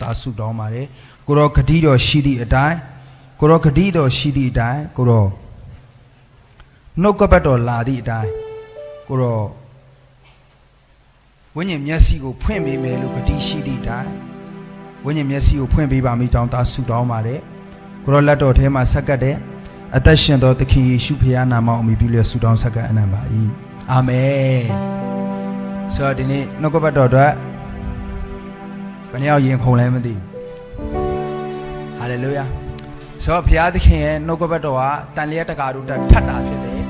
သားဆုတောင်းပါတယ်ကိုရောဂတိတော်ရှိသည့်အတိုင်းကိုရောဂတိတော်ရှိသည့်အတိုင်းကိုရောနှုတ်ကပတ်တော်လာသည့်အတိုင်းကိုရောဝိညာဉ်မျက်စိကိုဖွင့်ပေးမယ်လို့ဂတိရှိသည့်အတိုင်းဝိညာဉ်မျက်စိကိုဖွင့်ပေးပါမိကြောင်းသားဆုတောင်းပါတယ်ကိုရောလက်တော်ထဲမှာဆက်ကပ်တဲ့အသက်ရှင်သောသခင်ယေရှုဖခင်နာမအမိပြုလျက်ဆုတောင်းဆက်ကပ်အနံပါ၏အာမင်ဆိုတော့ဒီနေ့နှုတ်ကပတ်တော်အတွက်ဘယ်နှယောက်ရင်ခုန်လဲမသိဘူးဟာလေလုယာဆိုတော့ဘုရားသခင်ရဲ့နှုတ်ကပတ်တော်ကတန်လျက်တကာတို့ထပ်တာဖြစ်တယ်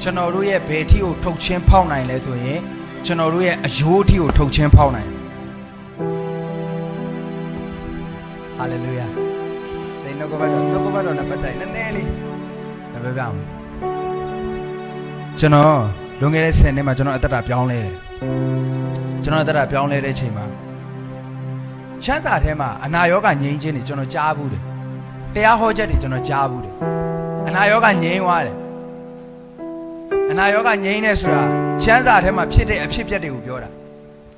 ကျွန်တော်တို့ရဲ့ဘယ်ထီကိုထုတ်ချင်းဖောက်နိုင်လဲဆိုရင်ကျွန်တော်တို့ရဲ့အယိုးထီကိုထုတ်ချင်းဖောက်နိုင်ဟာလေလုယာဒီနှုတ်ကပတ်တော်နဲ့ပတ်သက်နည်းနည်းလေးဒါပြောပြအောင်ကျွန်တော်လွန်ခဲ့တဲ့10နှစ်မှာကျွန်တော်အသက်တာပြောင်းလဲတယ်ကျွန်တော်အသက်တာပြောင်းလဲတဲ့အချိန်မှာချမ်းသာထဲမှာအနာရောဂါငြိမ်းခြင်းတွေကျွန်တော်ကြားဘူးတယ်တရားဟောချက်တွေကျွန်တော်ကြားဘူးတယ်အနာရောဂါငြိမ်းသွားတယ်အနာရောဂါငြိမ်းနေဆိုတာချမ်းသာထဲမှာဖြစ်တဲ့အဖြစ်အပျက်တွေကိုပြောတာ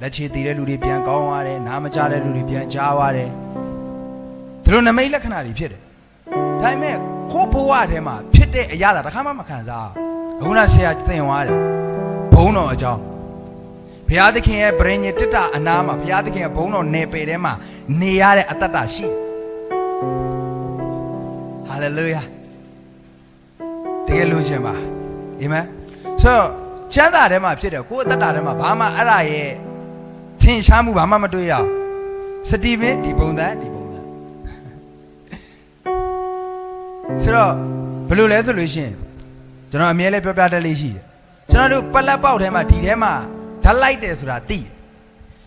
လက်ချေတည်တဲ့လူတွေပြန်ကောင်းသွားတယ်နားမကြားတဲ့လူတွေပြန်ကြားသွားတယ်ဒီလိုနမိတ်လက္ခဏာတွေဖြစ်တယ်ဒါပေမဲ့ခိုးဘဝထဲမှာဖြစ်တဲ့အရာတခါမှမခံစားဘူးဘုရားဆရာသင်သွားတယ်ဘုံတော်အကြောင်းဘုရားသခင်ရဲ့ပရိညေတ္တအနာမှာဘုရားသခင်ရဲ့ဘုံတော်နေပေထဲမှာနေရတဲ့အတ္တတာရှိဟာလေလုယာတကယ်လို့ရှင်ပါအာမင်ဆိုတော့ချမ်းသာထဲမှာဖြစ်တယ်ကိုယ်အတ္တထဲမှာဘာမှအဲ့ဒါရဲ့ထင်ရှားမှုဘာမှမတွေ့ရအောင်စတီဗင်ဒီပုံစံဆိုတော့ဘယ်လိုလဲဆိုလို့ရှင်ကျွန်တော်အမြဲလဲပြောပြတတ်လေးရှိတယ်ကျွန်တော်တို့ပလက်ပေါက်ထဲမှာဒီထဲမှာဓာတ်လိုက်တယ်ဆိုတာသိတယ်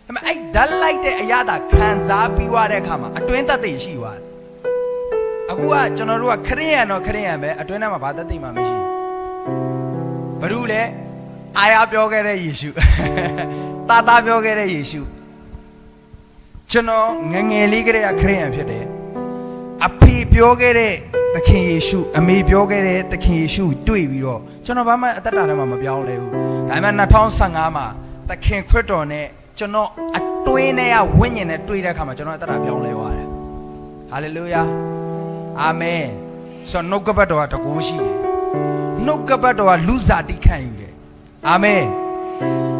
ဒါပေမဲ့အဲ့ဓာတ်လိုက်တဲ့အရာသာခံစားပြီးွားတဲ့အခါမှာအတွင်းသက်သေရှိသွားတယ်အခုကကျွန်တော်တို့ကခရစ်ယာန်တော့ခရစ်ယာန်ပဲအတွင်းထဲမှာဘာသက်သေမှမရှိဘူးဘာလို့လဲအာရပြောခဲ့တဲ့ယေရှုတာပြောခဲ့တဲ့ယေရှုကျွန်တော်ငငယ်လေးကလေးကခရစ်ယာန်ဖြစ်တယ်အဖေပြောခဲ့တဲ့သခင်ယေရှုအမေပြောခဲ့တဲ့သခင်ယေရှုတွေ့ပြီးတော့ကျွန်တော်ဘာမှအသက်တာထဲမှာမပြောင်းလဲဘူးဒါပေမဲ့2015မှာသခင်ခရစ်တော်နဲ့ကျွန်တော်အတွင်းထဲကဝိညာဉ်နဲ့တွေ့တဲ့အခါမှာကျွန်တော်အသက်တာပြောင်းလဲသွားတယ်ဟာလေလုယာအာမင်ဆိုနှုတ်ကပတ်တော်ကတကူရှိတယ်နှုတ်ကပတ်တော်ကလူစားတိခံယူတယ်အာမင်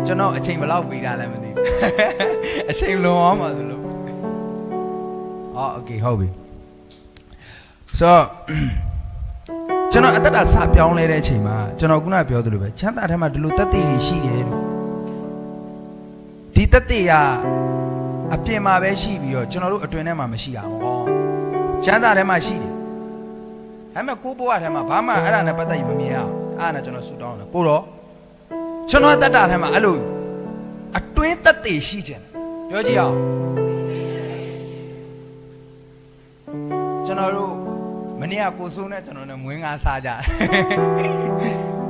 ကျွန်တော်အချိန်ဘယ်လောက်ပေးတာလဲမသိဘူးအချိန်လွန်အောင်ပါသလိုโอเคဟုတ်ပြီဆိုကျွန်တော်အသက်တာစပြောင်းလဲတဲ့အချိန်မှာကျွန်တော်ခုနပြောသလိုပဲချမ်းသာထဲမှာဒီလိုတက်တည်တွေရှိတယ်လို့ဒီတက်တည်ကအပြင်မှာပဲရှိပြီးတော့ကျွန်တော်တို့အတွင်းထဲမှာမရှိအောင်ဟောချမ်းသာထဲမှာရှိတယ်ဒါပေမဲ့ကိုယ်ဘဝထဲမှာဘာမှအဲ့ဒါနဲ့ပတ်သက်ရင်မမြင်အောင်အဲ့ဒါနဲ့ကျွန်တော်ဆူတောင်းတယ်ကိုတော့ကျွန်တော်တက်တာထဲမှာအဲ့လိုအတွင်းတက်တည်ရှိခြင်းပြောကြည့်အောင်ကျွန်တော်တို့မနေ့ကကိုစိုးနဲ့ကျွန်တော်နဲ့မွေးငါစားကြ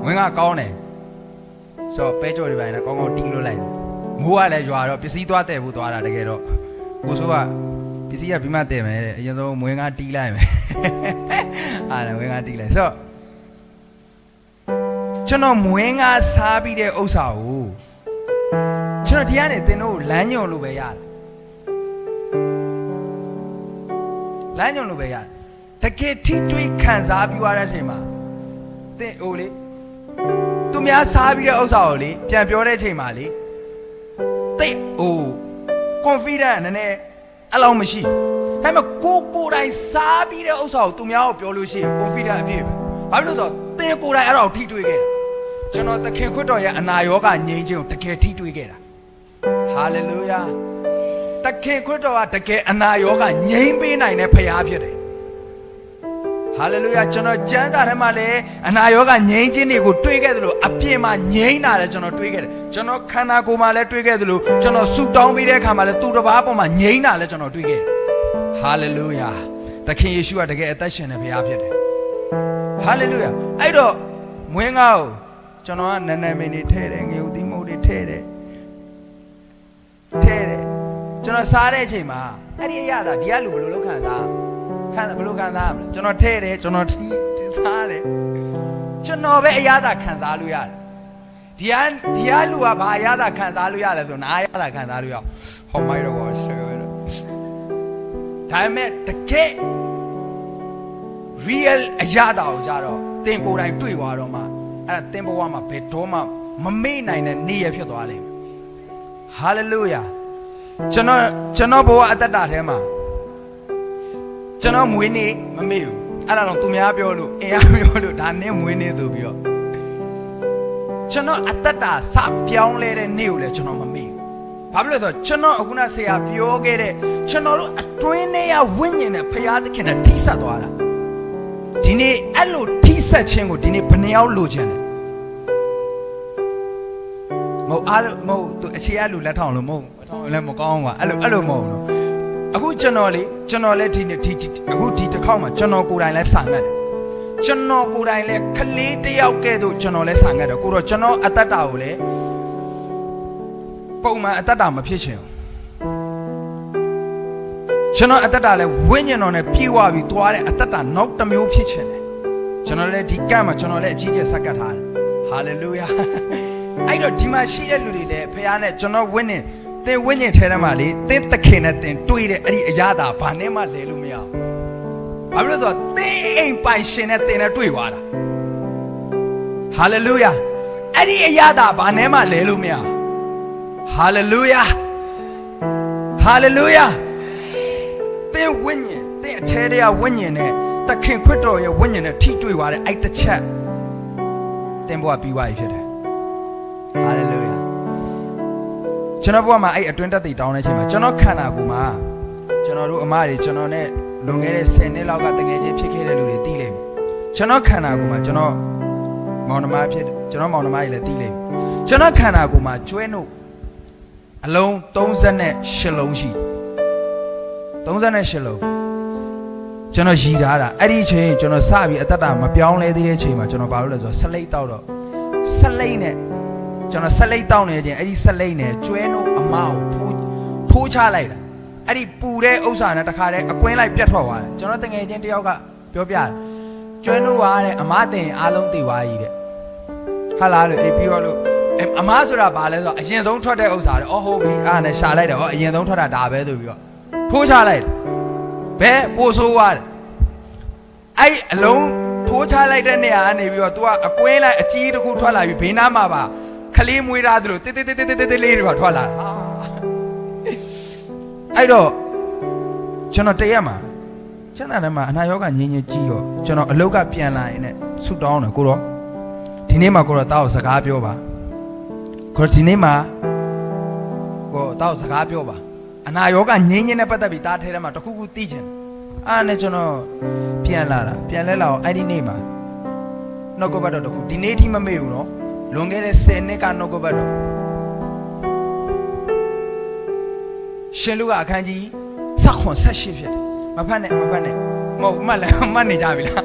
မွေးငါကောင်းတယ်ဆိုတော့ပဲကြော်တွေပိုင်းနဲ့ကောင်းကောင်းတီးလို့လိုက်မိုးကလည်းရွာတော့ပစ္စည်းသွားတဲ့ဖို့သွားတာတကယ်တော့ကိုစိုးကပစ္စည်းကပြီးမှတဲ့မယ်တဲ့အရင်ဆုံးမွေးငါတီးလိုက်မယ်အားလည်းမွေးငါတီးလိုက်ဆိုတော့ကျွန်တော်မွေးငါစားပြီးတဲ့ဥစ္စာကိုကျွန်တော်ဒီကနေသင်တို့လမ်းညွန်လို့ပဲရတယ်လမ်းညွန်လို့ပဲရတယ်တကယ်ထိတွေ့ခံစားပြီးရတဲ့အချိန်မှာသင်ဟိုလေသူများစားပြီးတဲ့ဥစ္စာကိုလေပြန်ပြောတဲ့အချိန်မှာလေသိဟို confident နည်းနည်းအဲ့လောက်မရှိဒါပေမဲ့ကိုယ်တိုင်စားပြီးတဲ့ဥစ္စာကိုသူများကိုပြောလို့ရှိရင် confident အပြည့်ပဲဘာဖြစ်လို့ဆိုတော့သင်ကိုယ်တိုင်အဲ့ဒါကိုထိတွေ့ခဲ့တာကျွန်တော်သခင်ခရစ်တော်ရဲ့အနာရောဂါငြိမ်းခြင်းကိုတကယ်ထိတွေ့ခဲ့တာဟာလေလုယာသခင်ခရစ်တော်ကတကယ်အနာရောဂါငြိမ်းပေးနိုင်တဲ့ဖခင်ဖြစ်တယ်ဟာလေလုယာကျွန်တော်ကျမ်းစာထဲမှာလည်းအနာရောဂါငြိမ်းခြင်းတွေကိုတွေးခဲ့သလိုအပြင်မှာငြိမ်းတာလည်းကျွန်တော်တွေးခဲ့တယ်ကျွန်တော်ခန္ဓာကိုယ်မှာလည်းတွေးခဲ့သလိုကျွန်တော်ဆုတောင်းပြီးတဲ့အခါမှာလည်းသူတစ်ပါးပေါ်မှာငြိမ်းတာလည်းကျွန်တော်တွေးခဲ့တယ်ဟာလေလုယာသခင်ယေရှုကတကယ်အသက်ရှင်တဲ့ဘုရားဖြစ်တယ်ဟာလေလုယာအဲ့တော့မွေးငါ့ကိုကျွန်တော်ကနန်းနန်းမင်းတွေထဲတယ်ငရုတ်သီးမုတ်တွေထဲတယ်ကျွန်တော်စားတဲ့အချိန်မှာအဲ့ဒီအရာဒါဒီကလူဘယ်လိုလုပ်ခံစားဘယ်လိုခံစားရမလဲကျွန်တော်ထဲတယ်ကျွန်တော်တီးစားတယ်ကျွန်တော်ပဲအရာသာခံစားလို့ရတယ်ဒီကလူကဘာအရာသာခံစားလို့ရလဲဆိုနားအရာသာခံစားလို့ရဟောမိုက်တော့ကောဆက်ပဲတော့ ဒါပေမဲ့တကယ် real အရာတော်ကြတော့တင်ကိုယ်တိုင်တွေ့သွားတော့မှအဲ့ဒါတင်ဘဝမှာဘယ်တော့မှမမေ့နိုင်တဲ့နေ့ရဖြစ်သွားလိမ့်မယ် hallelujah ကျွန်တော်ဘဝအတ္တထဲမှာကျွန်တော်မွေးနေ့မမေ့ဘူးအဲ့ဒါတော့သူများပြောလို့အင်အားပြောလို့ဒါနဲ့မွေးနေ့ဆိုပြီးတော့ကျွန်တော်အတ္တစပြောင်းလဲတဲ့နေ့ကိုလည်းကျွန်တော်မမေ့ဘူးဘာဖြစ်လို့လဲဆိုတော့ကျွန်တော်အခုနဆရာပြောခဲ့တဲ့ကျွန်တော်တို့အတွင်းထဲကဝိညာဉ်နဲ့ဖရာသခင်နဲ့ထိဆက်သွားတာဒီနေ့အဲ့လိုထိဆက်ခြင်းကိုဒီနေ့ဘယ်နှယောက်လိုချင်လဲမဟုတ်အားမဟုတ်သူအခြေအလူလက်ထောင်လို့မဟုတ်လည်းမကောင်းဘူးကွာအဲ့လိုမဟုတ်ဘူးအခုကျွန်တော်လည်းဒီနေ့အခုဒီတစ်ခေါက်မှာကျွန်တော်ကိုယ်တိုင်လည်းစာငတ်တယ်ကျွန်တော်ကိုယ်တိုင်လည်းခလေးတယောက်ကဲ့သို့ကျွန်တော်လည်းစာငတ်တယ်ကိုတော့ကျွန်တော်အတ္တကိုလည်းပုံမှန်အတ္တမဖြစ်ချင်ဘူးကျွန်တော်အတ္တလည်းဝိညာဉ်တော်နဲ့ပြေဝပြီးသွားတဲ့အတ္တနောက်တစ်မျိုးဖြစ်ချင်တယ်ကျွန်တော်လည်းဒီကံမှာကျွန်တော်လည်းအကြီးကျယ်ဆက်ကပ်ထားတယ်ဟာလေလုယာအဲ့တော့ဒီမှာရှိတဲ့လူတွေလည်းဖခင်နဲ့ကျွန်တော်ဝိညာဉ်သင်ဝိညာဉ်ထဲထဲမှာလေသင်သခင်နဲ့သင်တွေ့တဲ့အဲ့ဒီအရာသာဘာနဲ့မှလဲလို့မရဘူးဘာဖြစ်လို့ဆိုတော့သင်အိမ်ပိုင်ရှင်နဲ့သင်နဲ့တွေ့သွားတာဟာလေလုယာအဲ့ဒီအရာသာဘာနဲ့မှလဲလို့မရဟာလေလုယာဟာလေလုယာသင်ဝိညာဉ်သင်အထဲထဲကဝိညာဉ်နဲ့သခင်ခရစ်တော်ရဲ့ဝိညာဉ်နဲ့ထိတွေ့သွားတဲ့အဲ့တစ်ချက်သင်ဘဝပြီးသွားပြီဖြစ်တယ်ဟာလေလုယာကျွန်တော်ဘဝမှာအဲ့အတွင်းတက်တည်တောင်းတဲ့အချိန်မှာကျွန်တော်ခန္ဓာကိုယ်မှာကျွန်တော်တို့အမတွေကျွန်တော်နဲ့လွန်ခဲ့တဲ့10နှစ်လောက်ကတကယ်ချင်းဖြစ်ခဲ့တဲ့လူတွေသိလိမ့်မယ်ကျွန်တော်ခန္ဓာကိုယ်မှာကျွန်တော်မောင်နှမကြီးလည်းသိလိမ့်မယ်ကျွန်တော်ခန္ဓာကိုယ်မှာကျွဲနို့အလုံး38လုံးရှိ38လုံးကျွန်တော်ရည်ထားတာအဲ့ဒီအချိန်ကျွန်တော်စပြီးအတ္တမပြောင်းလဲသေးတဲ့အချိန်မှာကျွန်တော်ဘာလို့လဲဆိုတော့ဆက်လိတ်တောက်တော့ဆက်လိတ်နဲ့ကျွန်တော်ဆက်လိတ်တောက်နေခြင်းအဲ့ဒီဆက်လိတ်နဲ့ကျွဲနို့အမကိုထိုးချလိုက်တာအဲ့ဒီပူတဲ့ဥစ္စာနဲ့တခါတည်းအကွင်းလိုက်ပြတ်ထွက်သွားတယ်ကျွန်တော်တငယ်ချင်းတယောက်ကပြောပြတယ်ကျွဲနို့ကတဲ့အမတင်အားလုံးသိသွားကြီးတဲ့ဟာလားလို့အေးပြီးတော့လို့အမဆိုတာဘာလဲဆိုတော့အရင်ဆုံးထွက်တဲ့ဥစ္စာတဲ့အော်ဟုတ်ပြီအားနဲ့ရှာလိုက်တယ်ဟောအရင်ဆုံးထွက်တာဒါပဲဆိုပြီးတော့ထိုးချလိုက်ဘယ်ပို့ဆိုးသွားတယ်အဲ့အလုံးထိုးချလိုက်တဲ့နေရာကနေပြီးတော့ तू ကအကွင်းလိုက်အကြီးတစ်ခုထွက်လာပြီးဘေးနားမှာပါခလေးမွေးထားသလိုတေးလေးတွေပါထွက်လာအဲ့တော့ကျွန်တော်တရက်မှာကျန်တဲ့မှာအနာရောဂါငြင်းကြီးရောကျွန်တော်အလုတ်ကပြန်လာရင်လည်းဆုတောင်းတယ်ကိုတော့ဒီနေ့မှာကိုတော့တောက်စကားပြောပါကိုဒီနေ့မှာကိုတောက်စကားပြောပါအနာရောဂါငြင်းနဲ့ပတ်သက်ပြီးတားထဲထဲမှာတခုခုသိချင်အားနဲ့ကျွန်တော်ပြန်လာတာပြန်လဲလာအောင်အဲ့ဒီနေ့မှာနှုတ်ကပတ်တော်တခုဒီနေ့ထိမမေ့ဘူးနော်လွန်ခဲ့တဲ့10နှစ်ကနှုတ်ကပတ်တော်ရှင်လူကအခန်းကြီး18ဖြစ်တယ်မဖတ်နဲ့မဟုတ်မှတ်နေကြပြီလား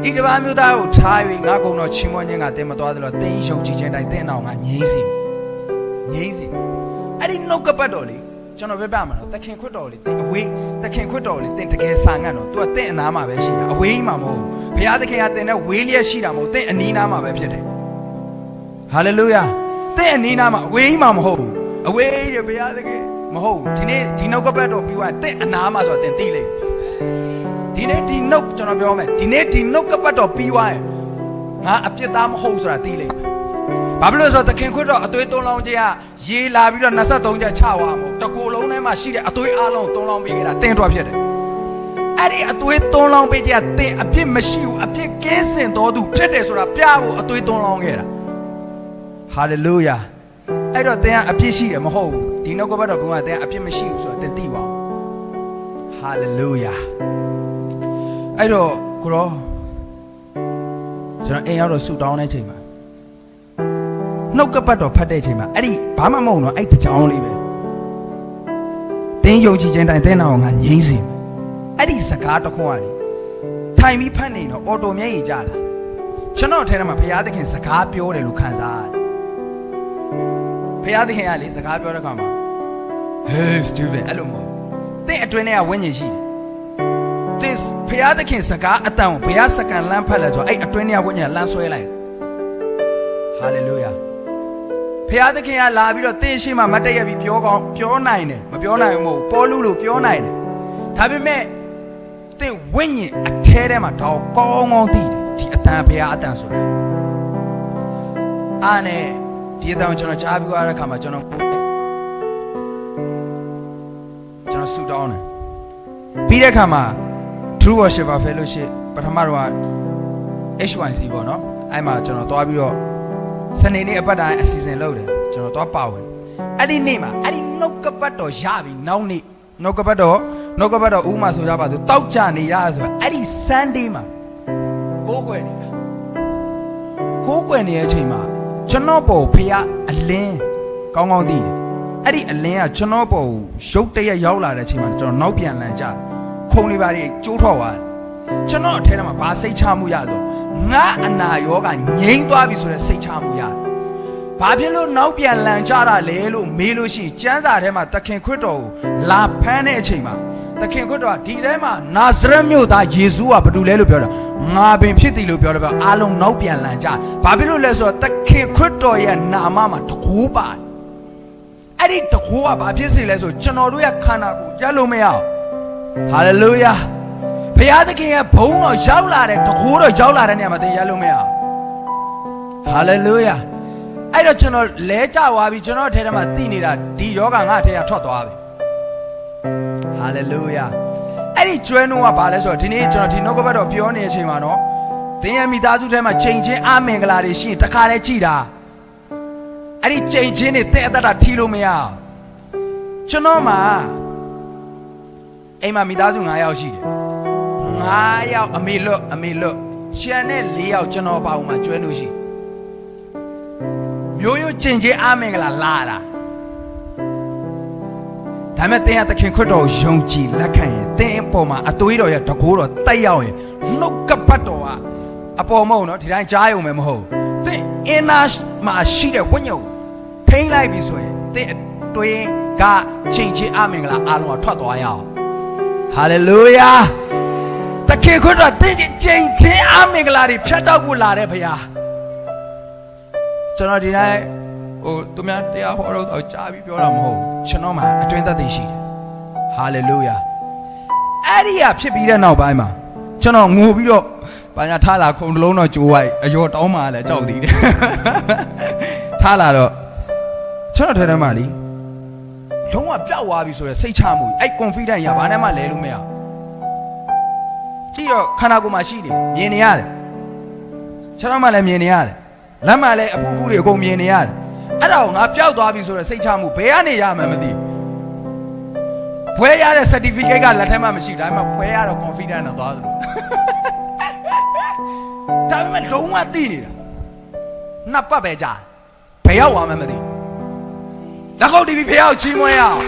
ဤတပါးမျိုးသားကိုထား၍ငါကုံတော်ချီးမွမ်းခြင်းကတင်မသွားသလိုတင်းယုံကြည်ခြင်းတိုင်းတင်းအောင်ငါငြိမ်းစီအဲ့ဒီနှုတ်ကပတ်တော်လေကျွန်တော်ပြမှာနော်သခင်ခွတ်တော်လေတင်းအဝေးသခင်ခွတ်တော်လေတင်းတကယ်စာငတ်တော့ तू ကတင်းအနားမှာပဲရှိတာအဝေးမှာမဟုတ်ဘူးဘုရားသခင်ကတင်းနဲ့ဝေးလျက်ရှိတာမဟုတ်တင်းအနီးနားမှာပဲဖြစ်တယ်ဟာလေလုယာတင်းအနီးနားမှာအဝေးမှာမဟုတ်ဘူးအဝေးရဘုရားသခင်မဟုတ်ဘူးဒီနေ့ဒီနှုတ်ကပတ်တော်ပြီးသွားတင်းအနားမှာဆိုတော့တင်းသိလိမ့်ဒီနေ့ဒီနှုတ်ကျွန်တော်ပြောမယ်ဒီနေ့ဒီနှုတ်ကပတ်တော်ပြီးသွားရင်ငါအပြစ်သားမဟုတ်ဆိုတာသိလိမ့်မယ်ဘာဖြစ်လို့ဆိုတော့သခင်ခွတ်တော်အသွေး3လောင်းခြင်းကရေလာပြီးတော့23ချက်ချသွားမှာတကိုယ်လုံးထဲမှာရှိတဲ့အသွေးအလုံး3လောင်းပေးခဲ့တာတင်းတော်ဖြစ်တယ်အဲ့ဒီအသွေး3လောင်းပေးခြင်းကတင်းအပြစ်မရှိဘူးအပြစ်ကင်းစင်တော်သူဖြစ်တယ်ဆိုတာပြဖို့အသွေး3လောင်းခဲ့တာဟာလေလုယာအဲ့တော့တင်းကအပြစ်ရှိတယ်မဟုတ်ဘူးဒီနှုတ်ကပတ်တော်ဘုရားတင်းအပြစ်မရှိဘူးဆိုတာတင်းသိပါအောင်ဟာလေလုယာအဲ့တော့ကိုရောကျွန်တော်အိမ်ရောက်တော့ဆူတောင်းတဲ့ချိန်မှာနှုတ်ကပတ်တော်ဖတ်တဲ့ချိန်မှာအဲ့ဒီဘာမှမဟုတ်တော့အဲ့တကြောင်လေးပဲတင်းယုံကြည်ခြင်းတိုင်းတင်းအောင်ငါငြိမ်းစေအဲ့ဒီစကားတစ်ခွန်းကလေထိုင်ပြီးဖတ်နေတော့အော်တိုမျက်ရည်ကျလာကျွန်တော်ထဲထဲမှာဘုရားသခင်စကားပြောတယ်လို့ခံစားရတယ်ဘုရားသခင်ကလေစကားပြောတဲ့ခါမှာ Hey Steven အဲ့လိုမဟုတ်တင်းအတွင်းထဲကဝိညာဉ်ရှိတယ်ဘုရားသခင်စကားအတန်ကိုဘုရားစကန်လမ်းဖတ်လဲဆိုအဲ့အတွင်းထဲကဝိညာဉ်လမ်းဆွဲလိုက်ဟာလေလုယာဘုရားသခင်ကလာပြီးတော့တင်းရှိမှမတ်တည့်ရပြီးပြောနိုင်တယ်မပြောနိုင်ဘူးမဟုတ်ပေါလုလို့ပြောနိုင်တယ် ဒါပေမဲ့သင်ဝိညာဉ်အထဲထဲမှာတော့ကောင်းကောင်းသိတယ်ဒီအတန်ဘုရားအတန်ဆိုတာအားနဲ့ဒီအတန်ကိုကျွန်တော်ကြားပြီးသွားတဲ့အခါမှာကျွန်တော်ဆူတောင်းတယ်ပြီးတဲ့အခါမှာ True Worshipper Fellowship ပထမတော့ HYC ပေါ့နော်အဲ့မှာကျွန်တော်သွားပြီးတော့စနေနေ့အပတ်တိုင်းအစီအစဉ်လုပ်တယ်ကျွန်တော်သွားပါဝင်အဲ့ဒီနေ့မှာအဲ့ဒီနှုတ်ကပတ်တော်ရပြီနောက်နေ့နှုတ်ကပတ်တော်ဥမာဆိုကြပါစို့တောက်ကြနေရဆိုအဲ့ဒီ Sunday မှာကိုးကွယ်တဲ့အချိန်မှာကျွန်တော်ပေါ်ဖះအလင်းကောင်းကောင်းသိတယ်အဲ့ဒီအလင်းကကျွန်တော်ပေါ်ရုပ်တရက်ရောက်လာတဲ့အချိန်မှာကျွန်တော်နောက်ပြန်လန်ကြခုံလေးပါတွေကျိုးထွက်သွားတယ်ကျွန်တော်အထဲထဲမှာဘာစိတ်ချမှုရဆိုငါအနာရောဂါငြိမ်းသွားပြီဆိုတဲ့စိတ်ချမှုရတယ်ဘာဖြစ်လို့နောက်ပြန်လန်ကြတာလဲလို့မေးလို့ရှိရင်ကျမ်းစာထဲမှာသခင်ခရစ်တော်ကိုလာဖမ်းတဲ့အချိန်မှာသခင်ခရစ်တော်ကဒီထဲမှာနာဇရက်မြို့သားယေရှုကဘာတူလဲလို့ပြောတာငါပင်ဖြစ်သည်လို့ပြောတယ်ဗျအားလုံးနောက်ပြန်လန်ကြဘာဖြစ်လို့လဲဆိုတော့သခင်ခရစ်တော်ရဲ့နာမမှာတကူပါတယ်အဲ့ဒီတကူကဘာဖြစ်စေလဲဆိုကျွန်တော်တို့ရဲ့ခန္ဓာကိုရက်လို့မရအောင်ဟာလေလုယာဘုရားသခင်ရဲ့ဘုန်းတော်ရောက်လာတဲ့တကူတော့ရောက်လာတဲ့နေရာမှာသင်ရက်လို့မရအောင်ဟာလေလုယာအဲ့တော့ကျွန်တော်လဲကြသွားပြီကျွန်တော်ထဲထဲမှာသိနေတာဒီယောဂငါထဲကထွက်သွားပြီဟာလေလုယာအဲ့ဒီကျွဲနှုံးကဘာလဲဆိုတော့ဒီနေ့ကျွန်တော်ဒီနှုတ်ကပတ်တော်ပြောနေတဲ့အချိန်မှာနော်သင်ရဲ့မိသားစုထဲမှာချိန်ချင်းအမင်္ဂလာတွေရှိရင်တခါလဲကြည်တာအဲ့ဒီချိန်ချင်းတွေတဲ့အသက်တာထီလို့မရကျွန်တော်မှာအိမ်မှာမိသားစု9ယောက်ရှိတယ်9ယောက်အမေလွတ်ကျန်တဲ့4ယောက်ကျွန်တော်ပါဦးမှာကျွဲလို့ရှိမျိုးရိုးကျင်ချင်းအမင်္ဂလာလာတာဒါမဲ့သင်ကသခင်ခရစ်တော်ကိုယုံကြည်လက်ခံရင်သင်အပေါ်မှာအသွေးတော်ရဲ့တကိုးတော်တက်ရောက်ရင်နှုတ်ကပတ်တော်ကအပေါ်မဟုတ်နော်ဒီတိုင်းကြားရုံပဲမဟုတ်သင်အင်နာမှာရှိတဲ့ဝိညာဉ်ကိုထိန်းလိုက်ပြီဆိုရင်သင်အတွင်းကချိန်ချင်းအမင်္ဂလာအားလုံးကထွက်သွားရအောင်ဟာလေလုယာသခင်ခရစ်တော်သင်ချိန်ချင်းအမင်္ဂလာတွေဖြတ်တောက်ဖို့လာတဲ့ဘုရားကျွန်တော်ဒီတိုင်းသူများတရားဟောတော့ကြားပြီးပြောတာမဟုတ်ကျွန်တော်မှာအတွင်းသက်သေရှိတယ်ဟာလေလုယာအဲ့ဒီကဖြစ်ပြီးတဲ့နောက်ပိုင်းမှာကျွန်တော်ငိုပြီးတော့ဘာညာထားလာခုံတလုံးတော့ကြိုးဝိုက်အယောတောင်းမှလည်းကြောက်သေးတယ်ထားလာတော့ကျွန်တော်ထဲမှာလीလုံးဝပျောက်သွားပြီဆိုရယ်စိတ်ချမှုအဲ့ confidence ရဘာနဲ့မှလဲလို့မရကြည့်တော့ခန္ဓာကိုယ်မှာရှိနေမြင်နေရတယ်ကျွန်တော်မှလည်းမြင်နေရတယ်လက်မှလည်းအပူပူတွေအကုန်မြင်နေရတယ်အဲ့ဒါကိုငါပျောက်သွားပြီဆိုတော့စိတ်ချမှုဘယ်ကနေရမှန်းမသိဘွဲရတဲ့ certificate ကလက်ထဲမှာမရှိဒါပေမဲ့ဘွဲရတော့ confidence နဲ့သွားသလိုဒါပေမဲ့လုံးဝသိနေတာနှစ်ပတ်ပဲကြာဘယ်ရောက်သွားမှန်းမသိလက်ကုပ်တီးပြီးဖះကိုချီးမွမ်းရအောင်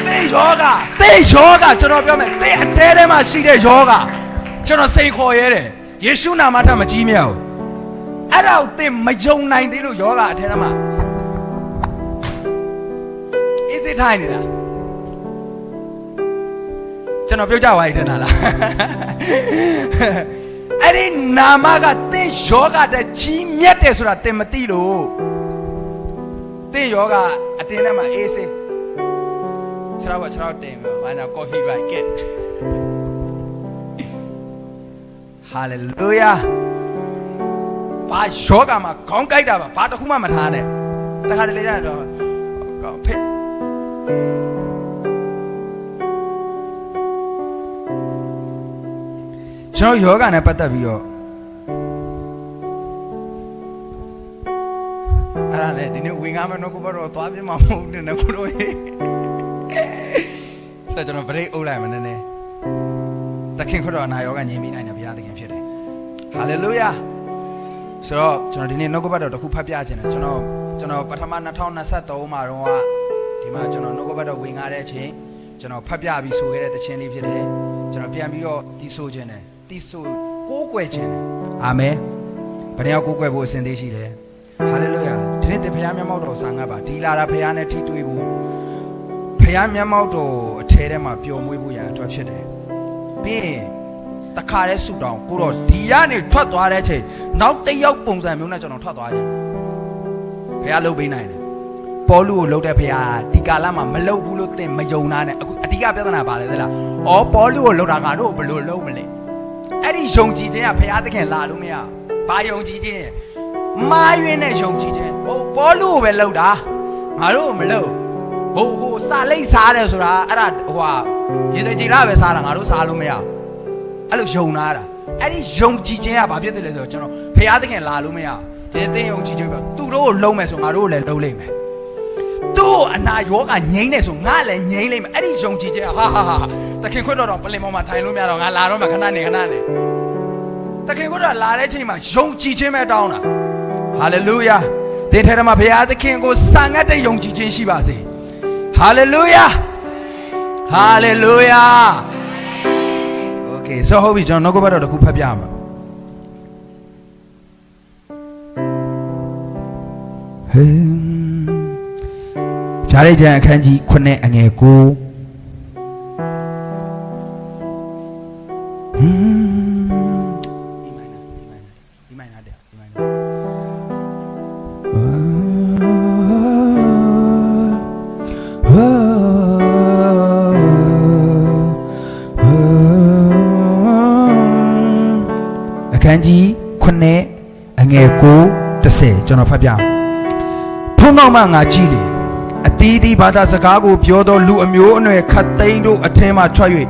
သေယောဂကျွန်တော်ပြောမယ်သေအတဲထဲမှာရှိတဲ့ယောဂကျွန်တော်စိတ်ခေါ်ရဲတယ်ယေရှုနာမတော်မကြီးမြတ်ဘူးအဲ့ဒါကိုသင်မယုံနိုင်သေးလို့ယောဂအထဲထဲမှာအေးစိထိုင်နေတာကျွန်တော်ပြောကြပါရတဲ့နာလားအဲ့ဒီနာမကသင်ယောဂတဲ့ကြီးမြတ်တယ်ဆိုတာသင်မသိလို့သင်ယောဂအတင်းထဲမှာအေးစိခြေထောက်တင်ပြီးဘာညာ coffee right get hallelujahဘာယောဂမှာခေါင်းကိုက်တာပါဘာတစ်ခုမှမထားနဲ့တခါတလေကျတော့ကောင်းဖိကျွန်တော်ယောဂနဲ့ပတ်သက်ပြီးတော့အဲ့ဒါလေဒီနေ့ဝင်ကားမနှုတ်ကပတ်တော်သွားပြမှာမဟုတ်နဲ့ကိုတို့ရေဆက်ကျွန်တော် break အုပ်လိုက်မနည်းနည်းသခင်ခရစ်တော်အနာယောဂငြိမ်းမိနိုင်တဲ့ဘုရားသခင်ဖြစ်တယ် hallelujah ဆိုတော့ကျွန်တော်ဒီနေ့နှုတ်ကပတ်တော်တစ်ခုဖတ်ပြခြင်းတယ်ကျွန်တော်ပထမ2023မှာတော့ဒီမှာကျွန်တော်နှုတ်ကပတ်တော်ဝင်ကားတဲ့အချိန်ကျွန်တော်ဖတ်ပြပြီးဆိုခဲ့တဲ့သချင်းလေးဖြစ်တယ်ကျွန်တော်ပြန်ပြီးတော့တီးဆိုခြင်းတယ်တီးဆိုကိုးကွယ်ခြင်းတယ်အာမင်ဘယ်နှယောက်ကိုးကွယ်ဖို့အစဉ်သေးရှိတယ်ဟာလေလုယာဒီနေ့သင်ဘုရားမျက်မှောက်တော်ဆောင်ငတ်ပါဒီလာတာဘုရားနဲ့ထိတွေ့ဖို့ဘုရားမျက်မှောက်တော်အထဲထဲမှာပျော်မွေ့ဖို့ရအတွက်ဖြစ်တယ်ပြီးရင်တခါတည်းဆူတောင်းကိုတော့ဒီကနေထွက်သွားတဲ့အချိန်နောက်တစ်ယောက်ပုံစံမျိုးနဲ့ကျွန်တော်ထွက်သွားခြင်းဘုရားလုပ်ပေးနိုင်တယ် ပေါလုကိုလှုပ်တဲ့ဖခင်ဒီကာလမှာမလှုပ်ဘူးလို့သင်မယုံနာနဲ့အခုအဓိကပြဿနာပါလေသလား။အော်ပေါလုကိုလှုပ်တာငါတို့ဘယ်လိုလှုပ်မလဲ။အဲ့ဒီယုံကြည်ခြင်းကဖခင်သခင်လာလို့မရ။ဘာယုံကြည်ခြင်းမာယွင်းနဲ့ယုံကြည်ခြင်းဟိုပေါလုကိုပဲလှုပ်တာငါတို့မလှုပ်ဟိုစာလိတ်စားတယ်ဆိုတာအဲ့ဒါဟိုဟာရေစကြည်လာပဲစားတာငါတို့စားလို့မရအဲ့လိုယုံနာတာအဲ့ဒီယုံကြည်ခြင်းကဘာဖြစ်တယ်လဲဆိုတော့ကျွန်တော်ဖခင်သခင်လာလို့မရဒီသင်ယုံကြည်ခြင်းပြောသူတို့ကိုလုံးမယ်ဆိုငါတို့ကိုလည်းလုံးလိမ့်မယ်သူ့အနာယောဂငြိမ့်နေဆိုငါလည်းငြိမ့်လိမ့်မယ်အဲ့ဒီယုံကြည်ခြင်းဟာသခင်ခွတ်တော်ပလင်ပေါ်မှာထိုင်လို့မရတော့ငါလာတော့မှခဏနေသခင်ခွတ်တော်လာတဲ့ချိန်မှာယုံကြည်ခြင်းပဲတောင်းတာဟာလေလုယာသင်ထဲမှာဘုရားသခင်ကိုစံငတ်တဲ့ယုံကြည်ခြင်းရှိပါစေဟာလေလုယာဟာလေလုယာโอเคဆိုဟုတ်ပြီကျွန်တော်နောက်ကဘက်တော့တစ်ခုဖတ်ပြမှာဖြားလိုက်ခြင်းအခန်းကြီး9အငယ်9အခန်းကြီး9အငယ်9 10ကျွန်တော်ဖတ်ပြအောင်ဖုံးတော်မှငါကြည့်တယ်အသီးသီးဘာသာစကားကိုပြောသောလူအမျိုးအနွယ်ခတ်သိမ်းတို့အထင်းမှထွက်၍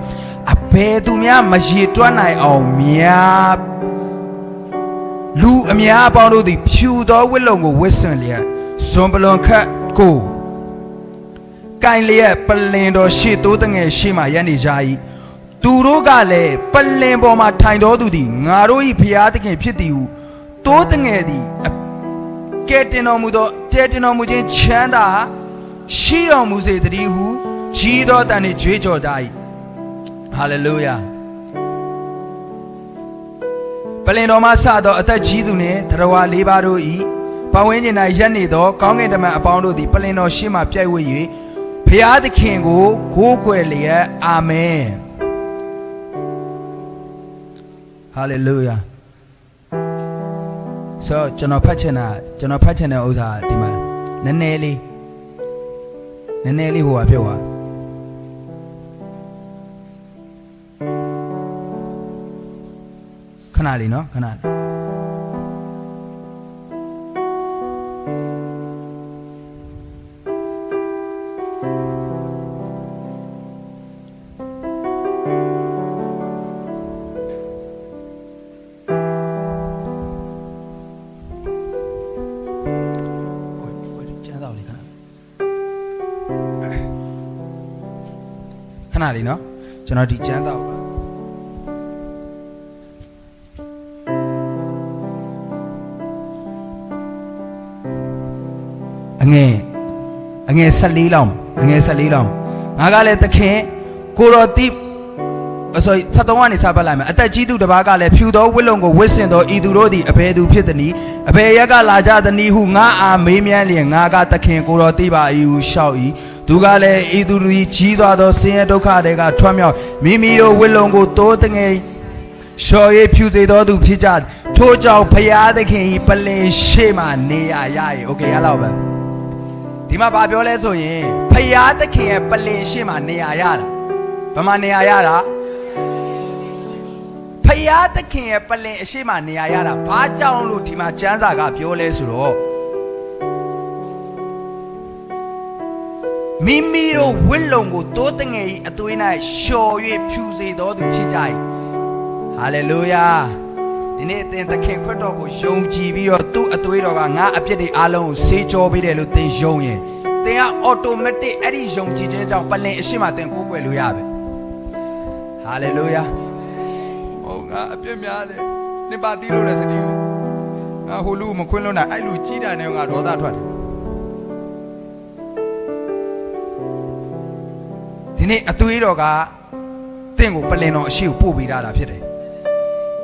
အဘယ်သူများမရေတွက်နိုင်အောင်များလူအများအပေါင်းတို့သည်ဖြူသောဝတ်လုံကိုဝတ်ဆင်လျက်ဇွန်ပလွန်ခတ်ကိုကိုင်လျက်ပလင်တော်ရှေ့တိုးတငယ်ရှေ့မှရပ်နေကြ၏သူတို့ကလည်းပလင်ပေါ်မှာထိုင်တော်သူသည်ငါတို့၏ဘုရားသခင်ဖြစ်သည်ဟုတိုးတငယ်သည်ကဲတင်တော်မူသောတဲတင်တော်မူခြင်းချမ်းသာရှိတော်မူစေတည်းဟုကြီးသောတန်နှင့်ကြွေးကြော်ကြ၏ဟာလေလုယာပလင်တော်မှစသောအသက်ကြီးသူနှင့်သရဝါ၄ပါးတို့၏ပတ်ဝန်းကျင်၌ရပ်နေသောကောင်းကင်တမန်အပေါင်းတို့သည်ပလင်တော်ရှေ့မှပြိုင်ဝဲ၍ဘုရားသခင်ကိုကိုးကွယ်လျက်အာမင်ဟာလေလုယာဆိုကျွန်တော်ဖတ်ချင်တဲ့ဥစ္စာဒီမှာနည်းနည်းလေးဟိုဟာပြောပါခဏလေးနော်ခဏလေးခဏလေးနော်ကျွန်တော်ဒီကျမ်းတော့ပါအငယ်14လောက်ငါကလည်းသခင်ကိုတော်တိဆို73ကနေစပတ်လိုက်မယ်အသက်ကြီးသူတစ်ပါးကလည်းဖြူသောဝတ်လုံကိုဝတ်ဆင်သောဤသူတို့သည်အဘယ်သူဖြစ်သနည်းအဘယ်ရက်ကလာကြသနည်းဟုငါအားမေးမြန်းလျင်ငါကသခင်ကိုတော်သိပါ၏ဟုလျှောက်၏သူကလည်းဤသူတို့ကြီးသွားသောဆင်းရဲဒုက္ခတွေကထွက်မြောက်မိမိတို့ဝတ်လုံကိုတိုးတငယ်လျှော်၍ဖြူစေသောသူဖြစ်ကြထို့ကြောင့်ဘုရားသခင်၏ပလင်ရှေ့မှနေရ၏โอเคရလောက်ပဲဒီမှာဘာပြောလဲဆိုရင်ဘုရားသခင်ရဲ့ပလင်ရှေ့မှနေရတာဘာမှနေရတာဘုရားသခင်ရဲ့ပလင်အရှေ့မှနေရတာဘာကြောင့်လို့ဒီမှာကျမ်းစာကပြောလဲဆိုတော့မိမိတို့ဝတ်လုံကိုတိုးတငယ်၏အသွေး၌လျှော်၍ဖြူစေတော်သူဖြစ်ကြ၏ဟာလေလုယာဒီနေ့သင်သခင်ခွတ်တော်ကိုယုံကြည်ပြီးတော့သူ့အသွေးတော်ကငါအပြစ်တွေအားလုံးကိုဆေးကြောပေးတယ်လို့သင်ယုံရင်သင်ကအော်တိုမက်တစ်အဲ့ဒီယုံကြည်ခြင်းကြောင့်ပလင်အရှိမသင်ကိုးကွယ်လို့ရပဲဟာလေလုယာဟုတ်ငါအပြစ်များတယ်နေပါတီးလို့လည်းစတီးငါဟိုလူမခွင်းလို့နိုင်အဲ့လူကြီးတာနဲ့ငါဒေါသထွက်တယ်ဒီနေ့အသွေးတော်ကတင့်ကိုပလင်တော်အရှိကိုပို့ပေးတာဖြစ်တယ်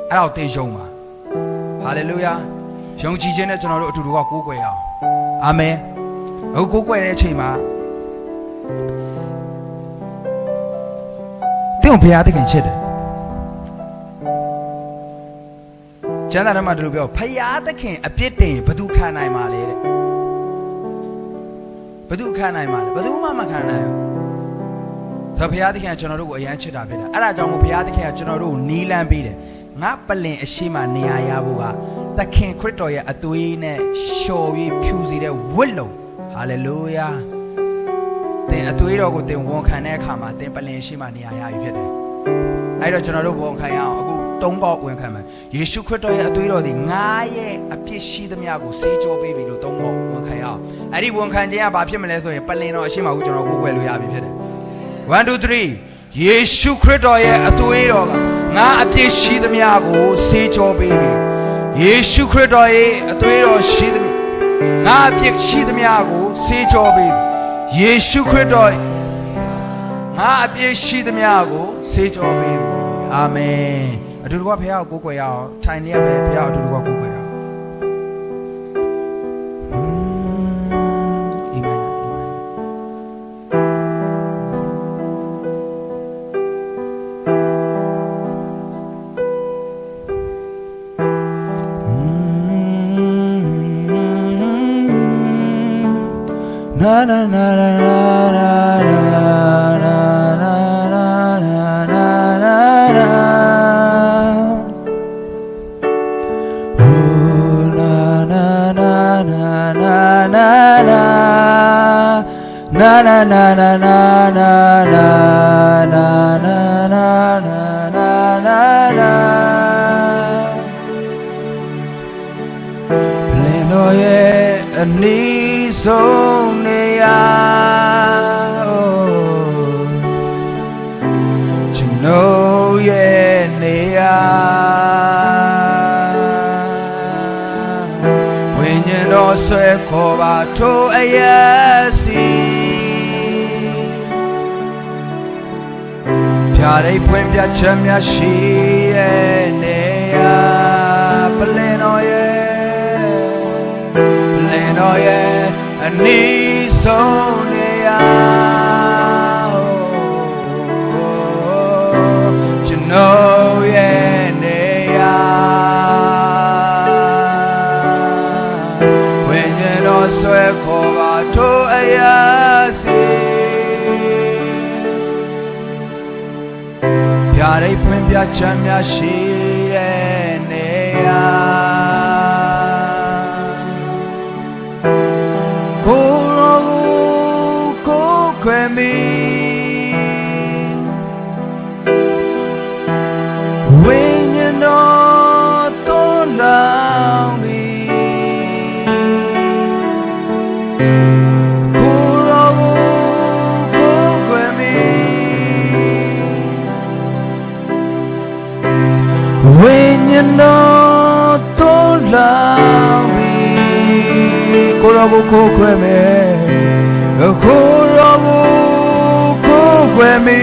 အဲ့တော့တင်ယုံပါဟာလေလုယာယုံကြည်ခြင်းနဲ့ကျွန်တော်တို့အတူတူကကိုးကွယ်ရအောင်အာမင်အခုကိုးကွယ်တဲ့အချိန်မှာတင့်ကိုဘုရားသခင်ချစ်တယ်ကျမ်းစာထဲမှာဒီလိုပြောဘုရားသခင်အပြစ်တင်ဘယ်သူခံနိုင်မှာလဲတဲ့ဘ ဘသူခံနိုင်မှာလဲဘသူမှမခံနိုင်ဘူးဆိုဘုရားသခင်ကကျွန်တော်တို့ကိုအယမ်းချစ်တာဖြစ်တာအဲ့ဒါကြောင့်မို့ဘုရားသခင်ကကျွန်တော်တို့ကိုနီးလန်းပေးတယ်ငါပလင်အရှိမနေရာရဖို့ကသခင်ခရစ်တော်ရဲ့အသွေးနဲ့လျှော်၍ဖြူစေတဲ့ဝတ်လုံဟာလေလုယာသင်အသွေးတော်ကိုသင်ဝန်ခံတဲ့အခါမှာသင်ပလင်အရှိမနေရာရပြီဖြစ်တယ်အဲ့တော့ကျွန်တော်တို့ဝန်ခံရအောင်အခု၃ခေါက်ဝန်ခံမယ်ယေရှုခရစ်တော်ရဲ့အသွေးတော်သည်ငါရဲ့အပြစ်ရှိသမျှကိုဆေးကြောပေးပြီလို့၃ခေါက်ဝန်ခံရအောင်အဲ့ဒီဝန်ခံခြင်းကဘာဖြစ်မလဲဆိုရင်ပလင်တော်အရှိမကိုကျွန်တော်ကိုယ်ွယ်လို့ရပြီဖြစ်တယ်1 2 3ယေရှုခရစ်တော်ရဲ့အသွေးတော်ကငါအပြစ်ရှိသမျှကိုဆေးကြောပေးပြီယေရှုခရစ်တော်ရဲ့အသွေးတော်ရှိသမျှငါအပြစ်ရှိသမျှကိုဆေးကြောပေးပြီယေရှုခရစ်တော်ငါအပြစ်ရှိသမျှကိုဆေးကြောပေးပြီအာမင်အတူတကွဘုရားကိုကိုးကွယ်ရအောင်ထိုင်လျက်ပဲဘုရားအတူတကွကိုးကွယ်ရအောင်na na na na na na na na na na na na oh na na na na na na na na na na na na na na na na na na na Leno ye ani song ne ya Chino ye ne ya When you know swe ko ba to ayasi Pya dai pwin pya chan mya shi ye ne ya Leno ye Leno ye ani song ne ya Chino ye ne ya When you know swe ko ba to ayasi Pya dai pwin pya chan mya shi ye ne ya When you know don't love me When you know don't love me Kurabu kukweme Kurabu kukweme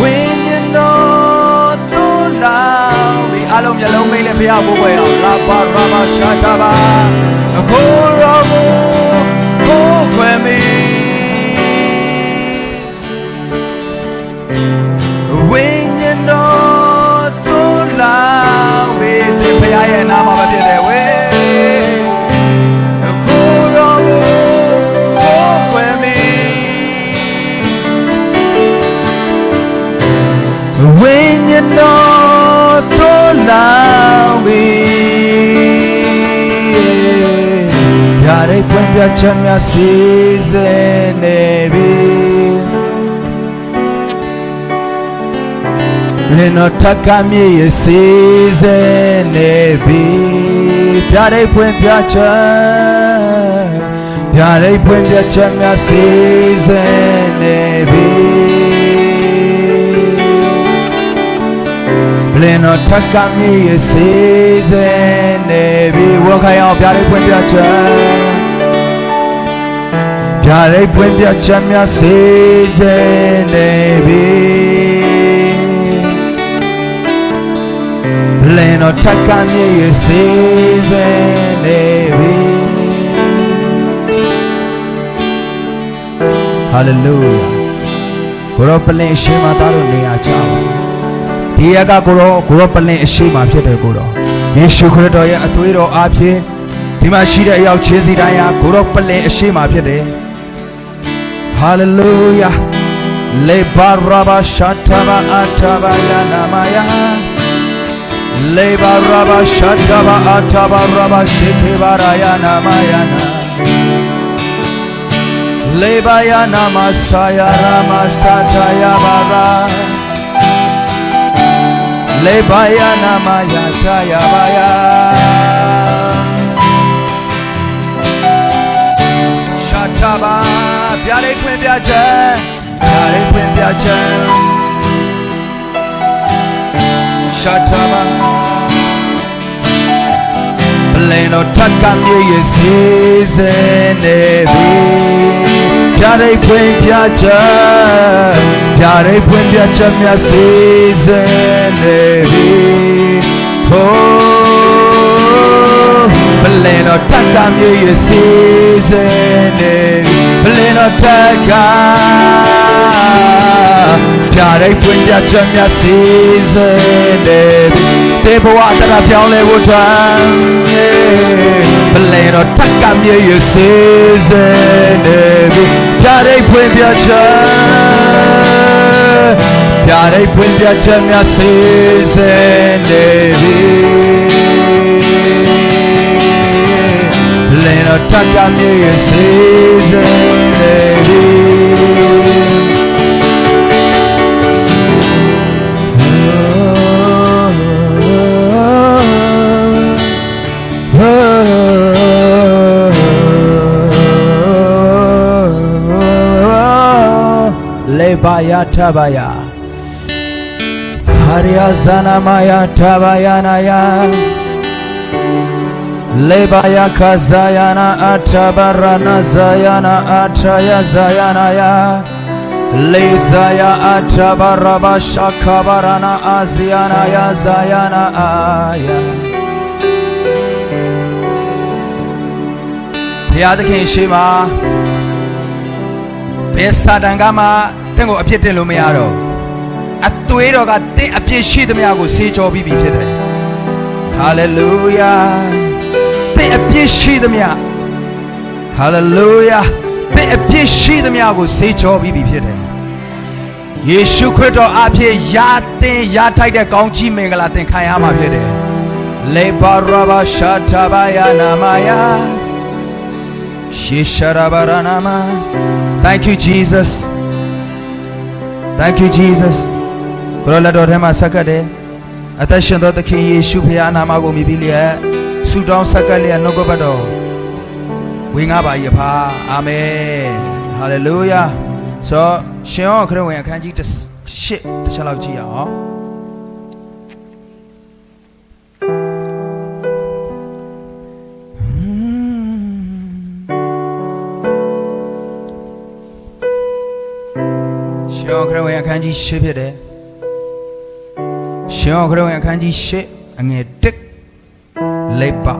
When you know don't love me Alom yalom mele bia bukwe La parama shataba Kurabu kukweme When you know don't love me Te paya ye nama ba pide we Kurabu kukweme When you know don't love me Pyare pwen pya chan mya season nebi Leno takami ye season nebi Pyare pwen pya chan mya season nebi Leno takami ye season nebi Wakaya pyare pwen pya chan mya season nebi Leno takami ye season nebi Hallelujah Kuro palen shema taro neya chawa Diya ka kuro palen shema phit de kuro Yeshu Christတော်ရဲ့အသွေးတော်အားဖြင့် ဒီမှာရှိတဲ့အယောက်ချင်းစီတိုင်းဟာကိုရောပလင်အရှိမဖြစ်တယ်ဟာလေလုယာလေဘာရာဘာရှာတာဘာအတာဘာယာနာမယာလေဘာရာဘာရှာတာဘာအတာဘာရာဘာရှိခေဘာရာယာနာမယာနာလေဘာယာနာမဆာယာရာမစာတာယာဘာရာလေဘာယာနာမယာတာယာဘာယာရှာတာဘာပြားလေးခွင့်ပြချက်ပြားလေးခွင့်ပြချက်ရှာတာဘာပလင်တော်ထက်ကမြေရဲ့စီစဉ်နေပြီပြားလေးခွင့်ပြချက်ပြားလေးခွင့်ပြချက်များစီစဉ်နေပြီဟိုပလင်တော်ထက်ကမြေရဲ့စီစဉ်နေပြီပလင်တော်ထက်ကပြားလေးခွင့်ပြချက်များစီစဉ်နေပြီတေဘဝတရပြောင်းလဲဖို့ထွန်းပလင်တော်ထက်ကမြေရဲ့စီစဉ်နေပြီပြားလေးခွင့်ပြချက်ပြားလေးခွင့်ပြချက်များစီစဉ်နေပြီပလင်တော်ထက်ကမြေရဲ့စီစဉ်နေပြီဘာယာထဘာယာဟာရိယဇာနာမယာထဘာယာနာယာလေဘာယာခဇာယာနာအထဘာရနာဇာယာနာအထယာဇာယာနာယာလေဇာယာအထဘာရဘာရှာခဘာရနာအာဇီယာနာယာဇာယာနာအာယာဘုရားသခင်ရှိမှာဘယ်စာတန်ကမှတင့်ကိုအပြစ်တင်လို့မရတော့အသွေးတော်ကတင့်အပြစ်ရှိသမျှကိုဆေးကြောပြီးပြီဖြစ်တယ်ဟာလေလုယာတင့်အပြစ်ရှိသမျှဟာလေလုယာတင့်အပြစ်ရှိသမျှကိုဆေးကြောပြီးပြီဖြစ်တယ်ယေရှုခရစ်တော်အဖြစ်ယာတင်ယာထိုက်တဲ့ကောင်းကြီးမင်္ဂလာသင်ခံရမှာဖြစ်တယ်လေဘာရဘာရှာတာဘာယာနာမယာရှေရှာရာဘာရာနာမ Thank you Jesus Thank you Jesus ဘုရားလက်တော်ထဲမှာဆက်ကတ်တယ်အသက်ရှင်သောသခင်ယေရှုဖခင်အနာမကိုမြည်ပြီးလျက်ဆုတောင်းဆက်ကတ်လျက်နှုတ်ကပတ်တော်ဝေငှပါ၏ဖာအာမင်ဟာလေလုယာဆိုရှင်ယောခရစ်ဝင်အခန်းကြီး8တစ်ချက်လောက်ကြည့်ရအောင်ရှင်ယောခရစ်ဝင်အခန်းကြီး8ဖြစ်တယ်ရှင်ယောခရစ်ဝင်အခန်းကြီး8အငယ်1လိပ်ပါ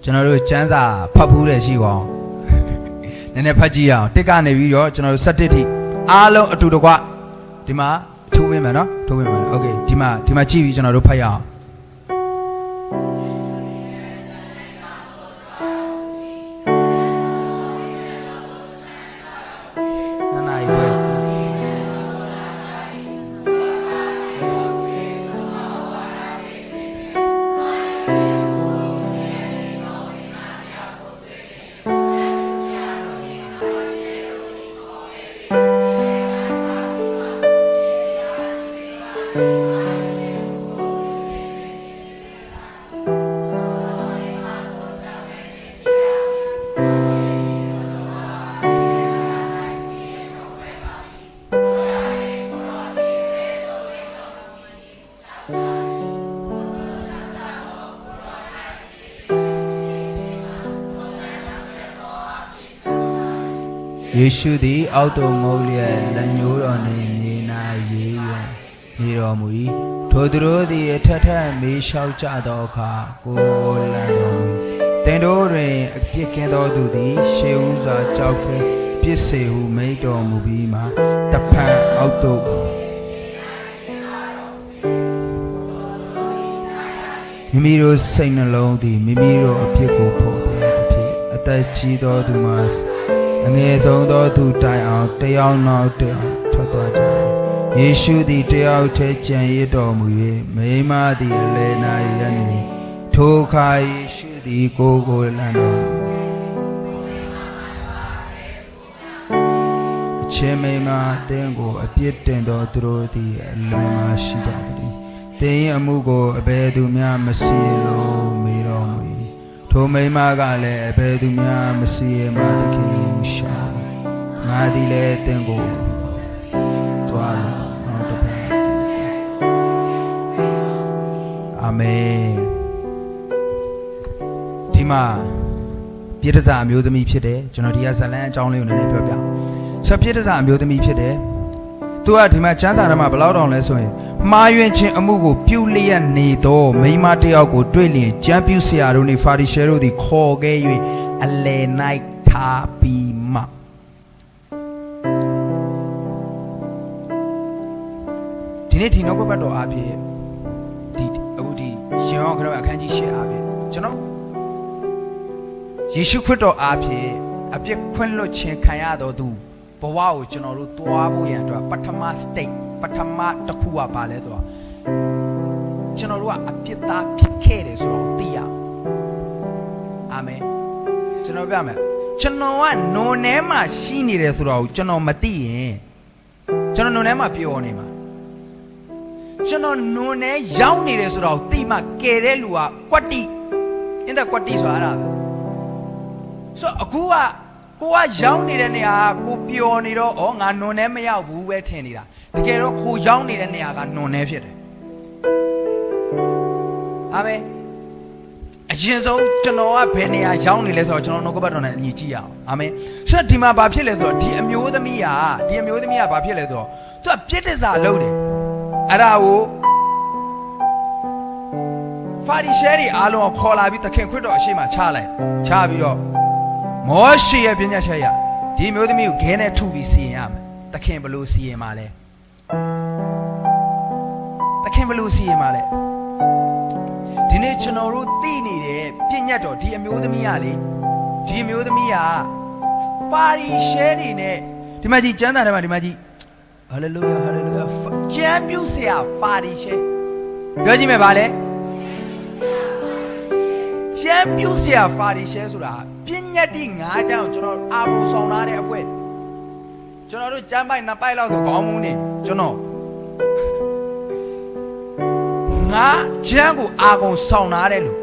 ကျွန်တော်တို့ကျမ်းစာဖတ်ဘူးတဲ့ရှိကောင်းနည်းနည်းဖတ်ကြည့်အောင်တစ်ကနေပြီးတော့ကျွန်တော်တို့17ထိအားလုံးအတူတကွဒီမှာထိုးပေးမယ်နော်ထိုးပေးမယ်โอเคဒီမှာကြည့်ပြီးကျွန်တော်တို့ဖတ်ရအောင်ယေရှုသည်အောက်သို့ငိုလျက်လက်ညှိုးတော်နှင့်မြေနာရေးရန်နေတော်မူ၏ထိုသူတို့သည်အထက်ထက်မေးလျှောက်ကြသောအခါကိုယ်လန်တော်မူသင်တို့တွင်အပြစ်ကင်းသောသူသည်ရှေးဥစွာကြောက်ခဲ ပြစ်စေဟုမိန့်တော်မူပြီးမှတဖန်အောက်သို့မိမိတို့စိတ်နှလုံးသည်မိမိတို့အပြစ်ကိုဖော်ပြသည်ဖြင့်အသက်ကြီးသောသူမှာအငယ်ဆုံးသောသူတိုင်အောင်တယောက်နောက်တယောက်ထွက်သွားကြ၏ယေရှုသည်တယောက်တည်းကြံရစ်တော်မူ၍မိန်းမသည်အလယ်၌ရပ်နေထိုအခါယေရှုသည်ကိုယ်လန်တော်အချင်းမိန်းမအသင်ကိုအပြစ်တင်သောသူတို့သည်အလွန်မှရှိကြသည်တင်၏အမှုကိုအဘယ်သူများမစီလို့မေးတော်မူ၏ထိုမိန်းမကလည်းအဘယ်သူများမစီရမသခင်ကိုရှောင်ငါသည်လည်းတင်ကိုသွားလာနောက်တစ်ပတ်အာမင်ဒီမှာပြည့်တစားအမျိုးသမီးဖြစ်တယ်ကျွန်တော်ဒီကဇလန်အကြောင်းလေးကိုနည်းနည်းပြောပြဆက်ပြည့်တစားအမျိုးသမီးဖြစ်တယ်သူကဒီမှာကျမ်းစာထဲမှာဘယ်လောက်တောင်လဲဆိုရင်မှားယွင်းခြင်းအမှုကိုပြုလျက်နေသောမိန်းမတစ်ယောက်ကိုတွေ့လျင်ကျမ်းပြုဆရာတို့နှင့်ဖာရိရှဲတို့သည်ခေါ်ခဲ့၍အလယ်၌ထားပြီးမှဒီနေ့ဒီနောက်ကပတ်တော်အားဖြင့်ဒီအခုဒီရှင်ဟောခရစ်အခန်းကြီး၈အားဖြင့်ကျွန်တော်ယေရှုခရစ်တော်အားဖြင့်အပြစ်ခွင့်လွှတ်ခြင်းခံရတော်သူဘဝကိုကျွန်တော်တို့တွားဖို့ရန်အတွက်ပထမ state ပထမတစ်ခုကဘာလဲဆိုတော့ကျွန်တော်တို့ကအပြစ်သားဖြစ်ခဲ့တယ်ဆိုတော့သိရအာမင်ကျွန်တော်ပြမယ်ကျွန်တော်ကနုံထဲမှာရှိနေတယ်ဆိုတော့ကျွန်တော်မသိရင်ကျွန်တော်နုံထဲမှာပျော်နေမှာကျွန်တော်နုံထဲရောက်နေတယ်ဆိုတော့သိမှကယ်တဲ့လူကကွက်တိအင်းတဲ့ကွက်တိဆိုတာအဲ့ဒါပဲဆိုအခုကကိုကရောက်နေတဲ့နေရာကိုပျော်နေတော့ဩငါနွန်ထဲမရောက်ဘူးပဲထင်နေတာတကယ်တော့ကိုရောက်နေတဲ့နေရာကနွန်ထဲဖြစ်တယ်အာမင်အရင်ဆုံးကျွန်တော်ကဘယ်နေရာရောက်နေလဲဆိုတော့ကျွန်တော်နှုတ်ကပတ်တော်နဲ့အညီကြည့်ရအောင်အာမင်ဆိုတော့ဒီမှာဘာဖြစ်လဲဆိုတော့ဒီအမျိုးသမီးကဘာဖြစ်လဲဆိုတော့သူကပြစ်ဒဏ်စာလုပ်တယ်အဲ့ဒါကိုဖာရိရှဲတွေအားလုံးကိုခေါ်လာပြီးသခင်ခရစ်တော်အရှိမချလိုက်ချပြီးတော့မောရှေရဲ့ပြညတ်ချက်ရဒီမျိုးသမီးကိုခဲနဲ့ထုပြီးစီရင်ရမယ်သခင်ဘလို့စီရင်မှာလဲသခင်ဘလို့စီရင်မှာလဲဒီနေ့ကျွန်တော်တို့သိနေတဲ့ပြညတ်တော်ဒီအမျိုးသမီးကလေဒီအမျိုးသမီးကပါရီရှဲတွေနဲ့ဒီမှာကြီးကျမ်းစာထဲမှာဒီမှာကြီးဟာလေလုယာဟာလေလုယာကျမ်းပြုဆရာပါရီရှဲပြောကြည့်မယ်ဗာလဲကျမ်းပြုဆရာပါရီရှဲဆိုတာပြညတ်တိ9ကြောင်ကျွန်တော်အာဘုံဆောင်လာတဲ့အဖွဲ့ကျွန်တော်တို့ကျမ်းပိုက်2ပိုက်လောက်ဆိုခေါင်းမူးနေကျွန်တော်ငါကျမ်းကိုအာကုံဆောင်လာတဲ့လူ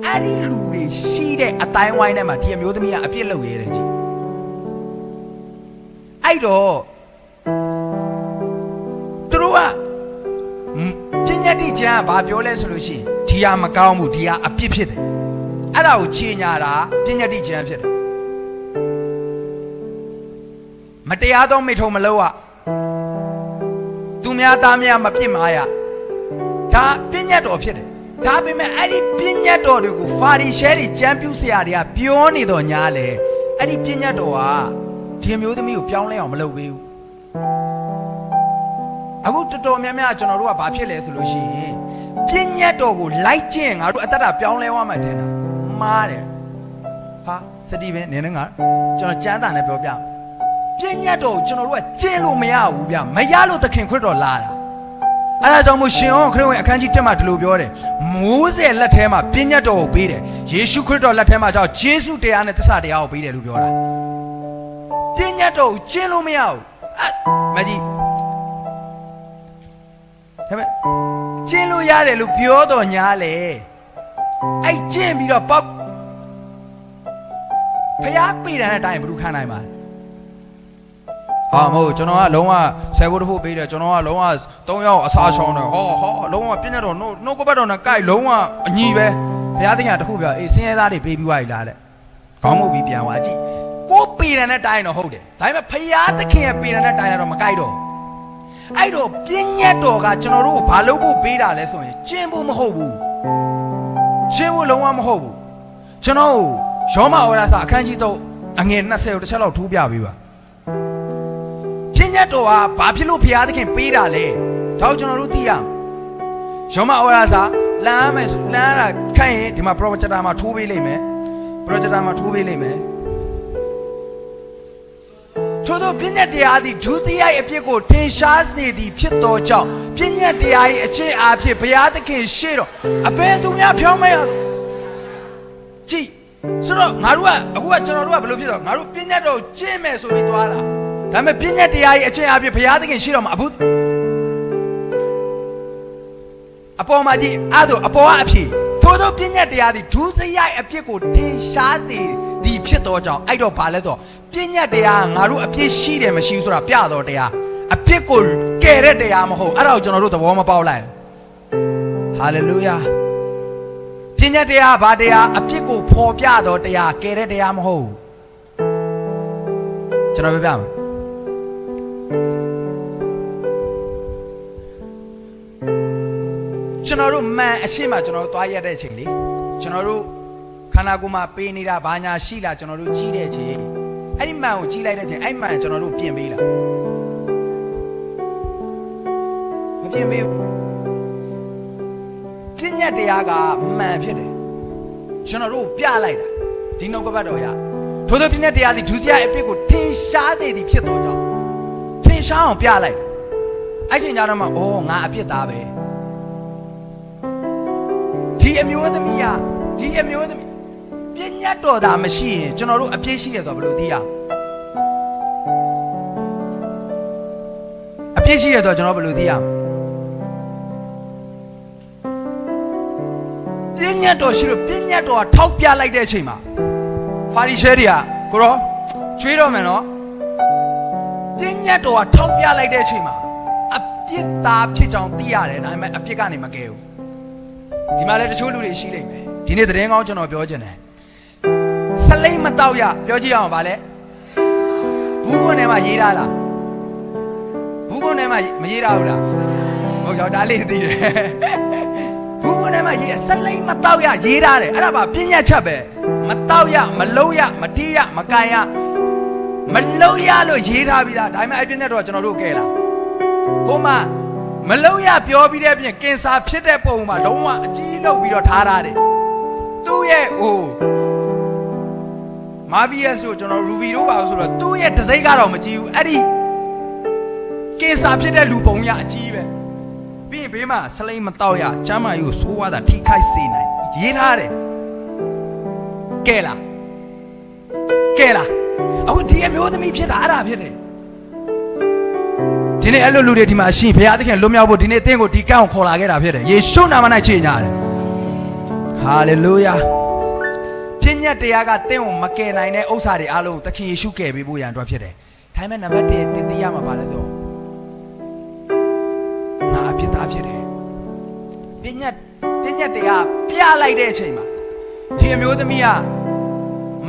အဲ့ဒီလူတွေရှိတဲ့အတိုင်းဝိုင်းထဲမှာဒီအမျိုးသမီးကအပြစ်လုပ်ရဲတယ်ကြီးအဲ့တော့သူတို့ကပြညတ်တိကျမ်းကဘာပြောလဲဆိုလို့ရှိရင်ဒီဟာမကောင်းဘူးဒီဟာအပြစ်ဖြစ်တယ်အဲ့ဒါကိုချေညာတာပြညတ်တိကျမ်းဖြစ်တယ်မတရားသောမိထုံမလို့သူများသားများမပြစ်မှားရဒါပြညတ်တော်ဖြစ်တယ်ဒါပေမဲ့အဲ့ဒီပြညတ်တော်တွေကိုဖာရိရှဲတွေကျမ်းပြုဆရာတွေကပြောနေတော့ညာလေအဲ့ဒီပြညတ်တော်ကဒီမျိုးသမီးကိုပြောင်းလဲအောင်မလုပ်ပေးဘူးအခုတော်တော်များများကျွန်တော်တို့ကဘာဖြစ်လဲဆိုလို့ရှိရင်ပြညတ်တော်ကိုလိုက်ကျင့်ငါတို့အတ္တပြောင်းလဲသွားမှတင်တာမားတယ်ဟာစတီဗင်နင်းနေငါကျွန်တော်ကျမ်းစာနဲ့ပြောပြပြညတ်တော်ကိုကျွန်တော်တို့ကကျင့်လို့မရဘူးဗျမရလို့သခင်ခရစ်တော်လာတာအဲ့ဒါကြောင့်မို့ရှင်ဟောခရစ်ဝင်အခန်းကြီး1မှာဒီလိုပြောတယ်မိုးစဲလက်ထဲမှာပြညတ်တော်ကိုပေးတယ်ယေရှုခရစ်တော်လက်ထဲမှာကြောင့်ယေရှုတရားနဲ့သစ္စာတရားကိုပေးတယ်လို့ပြောတာပြညတ်တော်ကိုကျင့်လို့မရဘူးမကြီးဒါပေမဲ့ကျင့်လို့ရတယ်လို့ပြောတော်ညာလေအဲ့ကျင့်ပြီးတော့ပေါက်ဖျားပေးတဲ့အတိုင်းဘယ်သူခံနိုင်ပါလဲဟာမဟုတ်ကျွန်တော်ကလုံးဝဆယ်ဖို့တစ်ဖို့ပေးတယ်ကျွန်တော်ကလုံးဝ3ယောက်အစားရှောင်းတယ်ဟောလုံးဝပြည့်ညတ်တော်နှုတ်ကပတ်တော်နဲ့ကြိုက်လုံးဝအညီပဲဘုရားသခင်တခုပြောအေးစင်းရဲသားတွေပေးပြီးွားပြီလားတဲ့ခေါင်းမုတ်ပြီးပြန်သွားကြည့်ကိုပေးတဲ့အတိုင်းတော့ဟုတ်တယ်ဒါပေမဲ့ဘုရားသခင်ရဲ့ပေးတဲ့အတိုင်းတော့မကြိုက်တော့အဲ့တော့ပြည့်ညတ်တော်ကကျွန်တော်တို့ကိုဘာလုပ်ဖို့ပေးတာလဲဆိုရင်ကျင့်ဖို့မဟုတ်ဘူးကျင့်ဖို့လုံးဝမဟုတ်ဘူးကျွန်တော်ယောမဩဝါဒစာအခန်းကြီး3အငယ်20တစ်ချက်လောက်ထိုးပြပေးပါ ညတ်တော်ဟာဘာဖြစ်လို့ဘုရားသခင်ပေးတာလဲဒါကိုကျွန်တော်တို့သိရအောင်ယောမဩရာစာလမ်းမယ်ဆိုလမ်းရတာခိုင်းရင်ဒီမှာ projector မှာထိုးပေးလိမ့်မယ် projector မှာထိုးပေးလိမ့်မယ်ထို့သောပညာတရားသည်ဒုစရိုက်အပြစ်ကိုထင်ရှားစေသည်ဖြစ်သောကြောင့်ပညာတရား၏အချင်းအားဖြင့်ဘုရားသခင်ရှေ့တော်အဘယ်သူများဖြောင်းမရကြည့်ဆိုတော့ငါတို့ကအခုကကျွန်တော်တို့ကဘယ်လိုဖြစ်တော့ငါတို့ပညာတော်ကျင့်မယ်ဆိုပြီးသွားတာဒါပေမဲ့ပညာတရား၏အချင်းအားဖြင့်ဘုရားသခင်ရှေ့တော်မှာအခုအပေါ်မှာကြည့်အဲ့ဒါအပေါ်ကအဖြစ်ထို့သောပညာတရားသည်ဒုစရိုက်အပြစ်ကိုထင်ရှားသည်ဖြစ်သောကြောင့်အဲ့တော့ဘာလဲတော့ပညာတရားငါတို့အပြစ်ရှိတယ်မရှိဘူးဆိုတာပြတော့တရားအပြစ်ကိုကယ်တဲ့တရားမဟုတ်အဲ့ဒါကိုကျွန်တော်တို့သဘောမပေါက်လိုက်ဟာလေလုယာပညာတရားဘာတရားအပြစ်ကိုဖော်ပြတော့တရားကယ်တဲ့တရားမဟုတ်ကျွန်တော်ပြပြမယ်ကျွန်တော်တို့မှန်အရှိမကျွန်တော်တို့သွားရတဲ့အချိန်လေကျွန်တော်တို့ခန္ဓာကိုယ်မှာပေးနေတာဘာညာရှိလားကျွန်တော်တို့ကြီးတဲ့အချိန်အဲ့ဒီမှန်ကိုကြီးလိုက်တဲ့အချိန်အဲ့မှန်ကျွန်တော်တို့ပြင်ပေးလားမပြင်ပေးပညာတရားကမှန်ဖြစ်တယ်ကျွန်တော်တို့ပြလိုက်တာဒီနှုတ်ကပတ်တော်ရထို့သောပညာတရားသည်ဒုစရိုက်အပြစ်ကိုထင်ရှားသည်ဖြစ်တော်ကြောင့်ထင်ရှားအောင်ပြလိုက်အဲ့ချိန်ကျတော့မှအော်ငါအပြစ်သားပဲဒီအမျိုးသမီးပညာတော်တာမရှိရင်ကျွန်တော်တို့အပြည့်ရှိရဆိုဘယ်လိုသိရအပြည့်ရှိရဆိုကျွန်တော်ဘယ်လိုသိရပညာတော်ရှိလို့ပညာတော်ကထောက်ပြလိုက်တဲ့အချိန်မှာဖာရိရှဲတွေကကိုရောကျွေးတော့မယ်နော်ပညာတော်ကထောက်ပြလိုက်တဲ့အချိန်မှာအပြစ်သားဖြစ်ကြောင်းသိရတယ်ဒါပေမဲ့အပြစ်ကနေမကယ်ဘူးဒီမှာလည်းတချို့လူတွေရှိလိမ့်မယ်ဒီနေ့သတင်းကောင်းကျွန်တော်ပြောချင်တယ်ဆလိမ့်မတောက်ရပြောကြည့်အောင်ဗာလဲဘူးကုန်းထဲမှာရေးထားလားဘူးကုန်းထဲမှာမရေးထားဘူးလားဟုတ်ကြောက်ဒါလေးသိတယ်ဘူးကုန်းထဲမှာရေးဆလိမ့်မတောက်ရရေးထားတယ်အဲ့ဒါပါပညာချက်ပဲမတောက်ရမလုံးရမတီးရမကန်ရမလုံးရလို့ရေးထားပြီးသားဒါပေမဲ့အဲ့ပညာတော့ကျွန်တော်တို့ကဲလာဟိုမှာမလုံးရပြောပြီးတဲ့ပြင်ကင်ဆာဖြစ်တဲ့ပုံမှာလုံးဝအကြီးလောက်ပြီးတော့ထားတယ်သူ့ရဲ့ဟိုမာဗီယက်ဆိုကျွန်တော်ရူဗီတို့ပါဆိုတော့သူ့ရဲ့တစိမ့်ကတော့မကြည့်ဘူးအဲ့ဒီကင်ဆာဖြစ်တဲ့လူပုံရအကြီးပဲပြီးရင်ဘေးမှာဆလိမ့်မတော့ရကျမ်းမာရေးကိုဆိုးဝါးတာထိခိုက်စေနိုင်ရေးထားတယ်ကဲလားအခုဒီအမျိုးသမီးဖြစ်တာအဲ့ဒါဖြစ်တယ်ဒီနေ့အဲ့လိုလူတွေဒီမှာရှိဘုရားသခင်လွတ်မြောက်ဖို့ဒီနေ့အသင်ကိုဒီကန့်ကိုခေါ်လာခဲ့တာဖြစ်တယ်ယေရှုနာမ၌ချေညာတယ်ဟာလေလုယာပညာတရားကသင်ကိုမကယ်နိုင်တဲ့ဥစ္စာတွေအားလုံးသခင်ယေရှုကယ်ပေးဖို့ရန်အတွက်ဖြစ်တယ်ဒါပေမဲ့နံပါတ်1သင်သိရမှာပါလဲဆိုငါအပြစ်သားဖြစ်တယ်ပညာတရားပြလိုက်တဲ့အချိန်မှာဒီအမျိုးသမီးက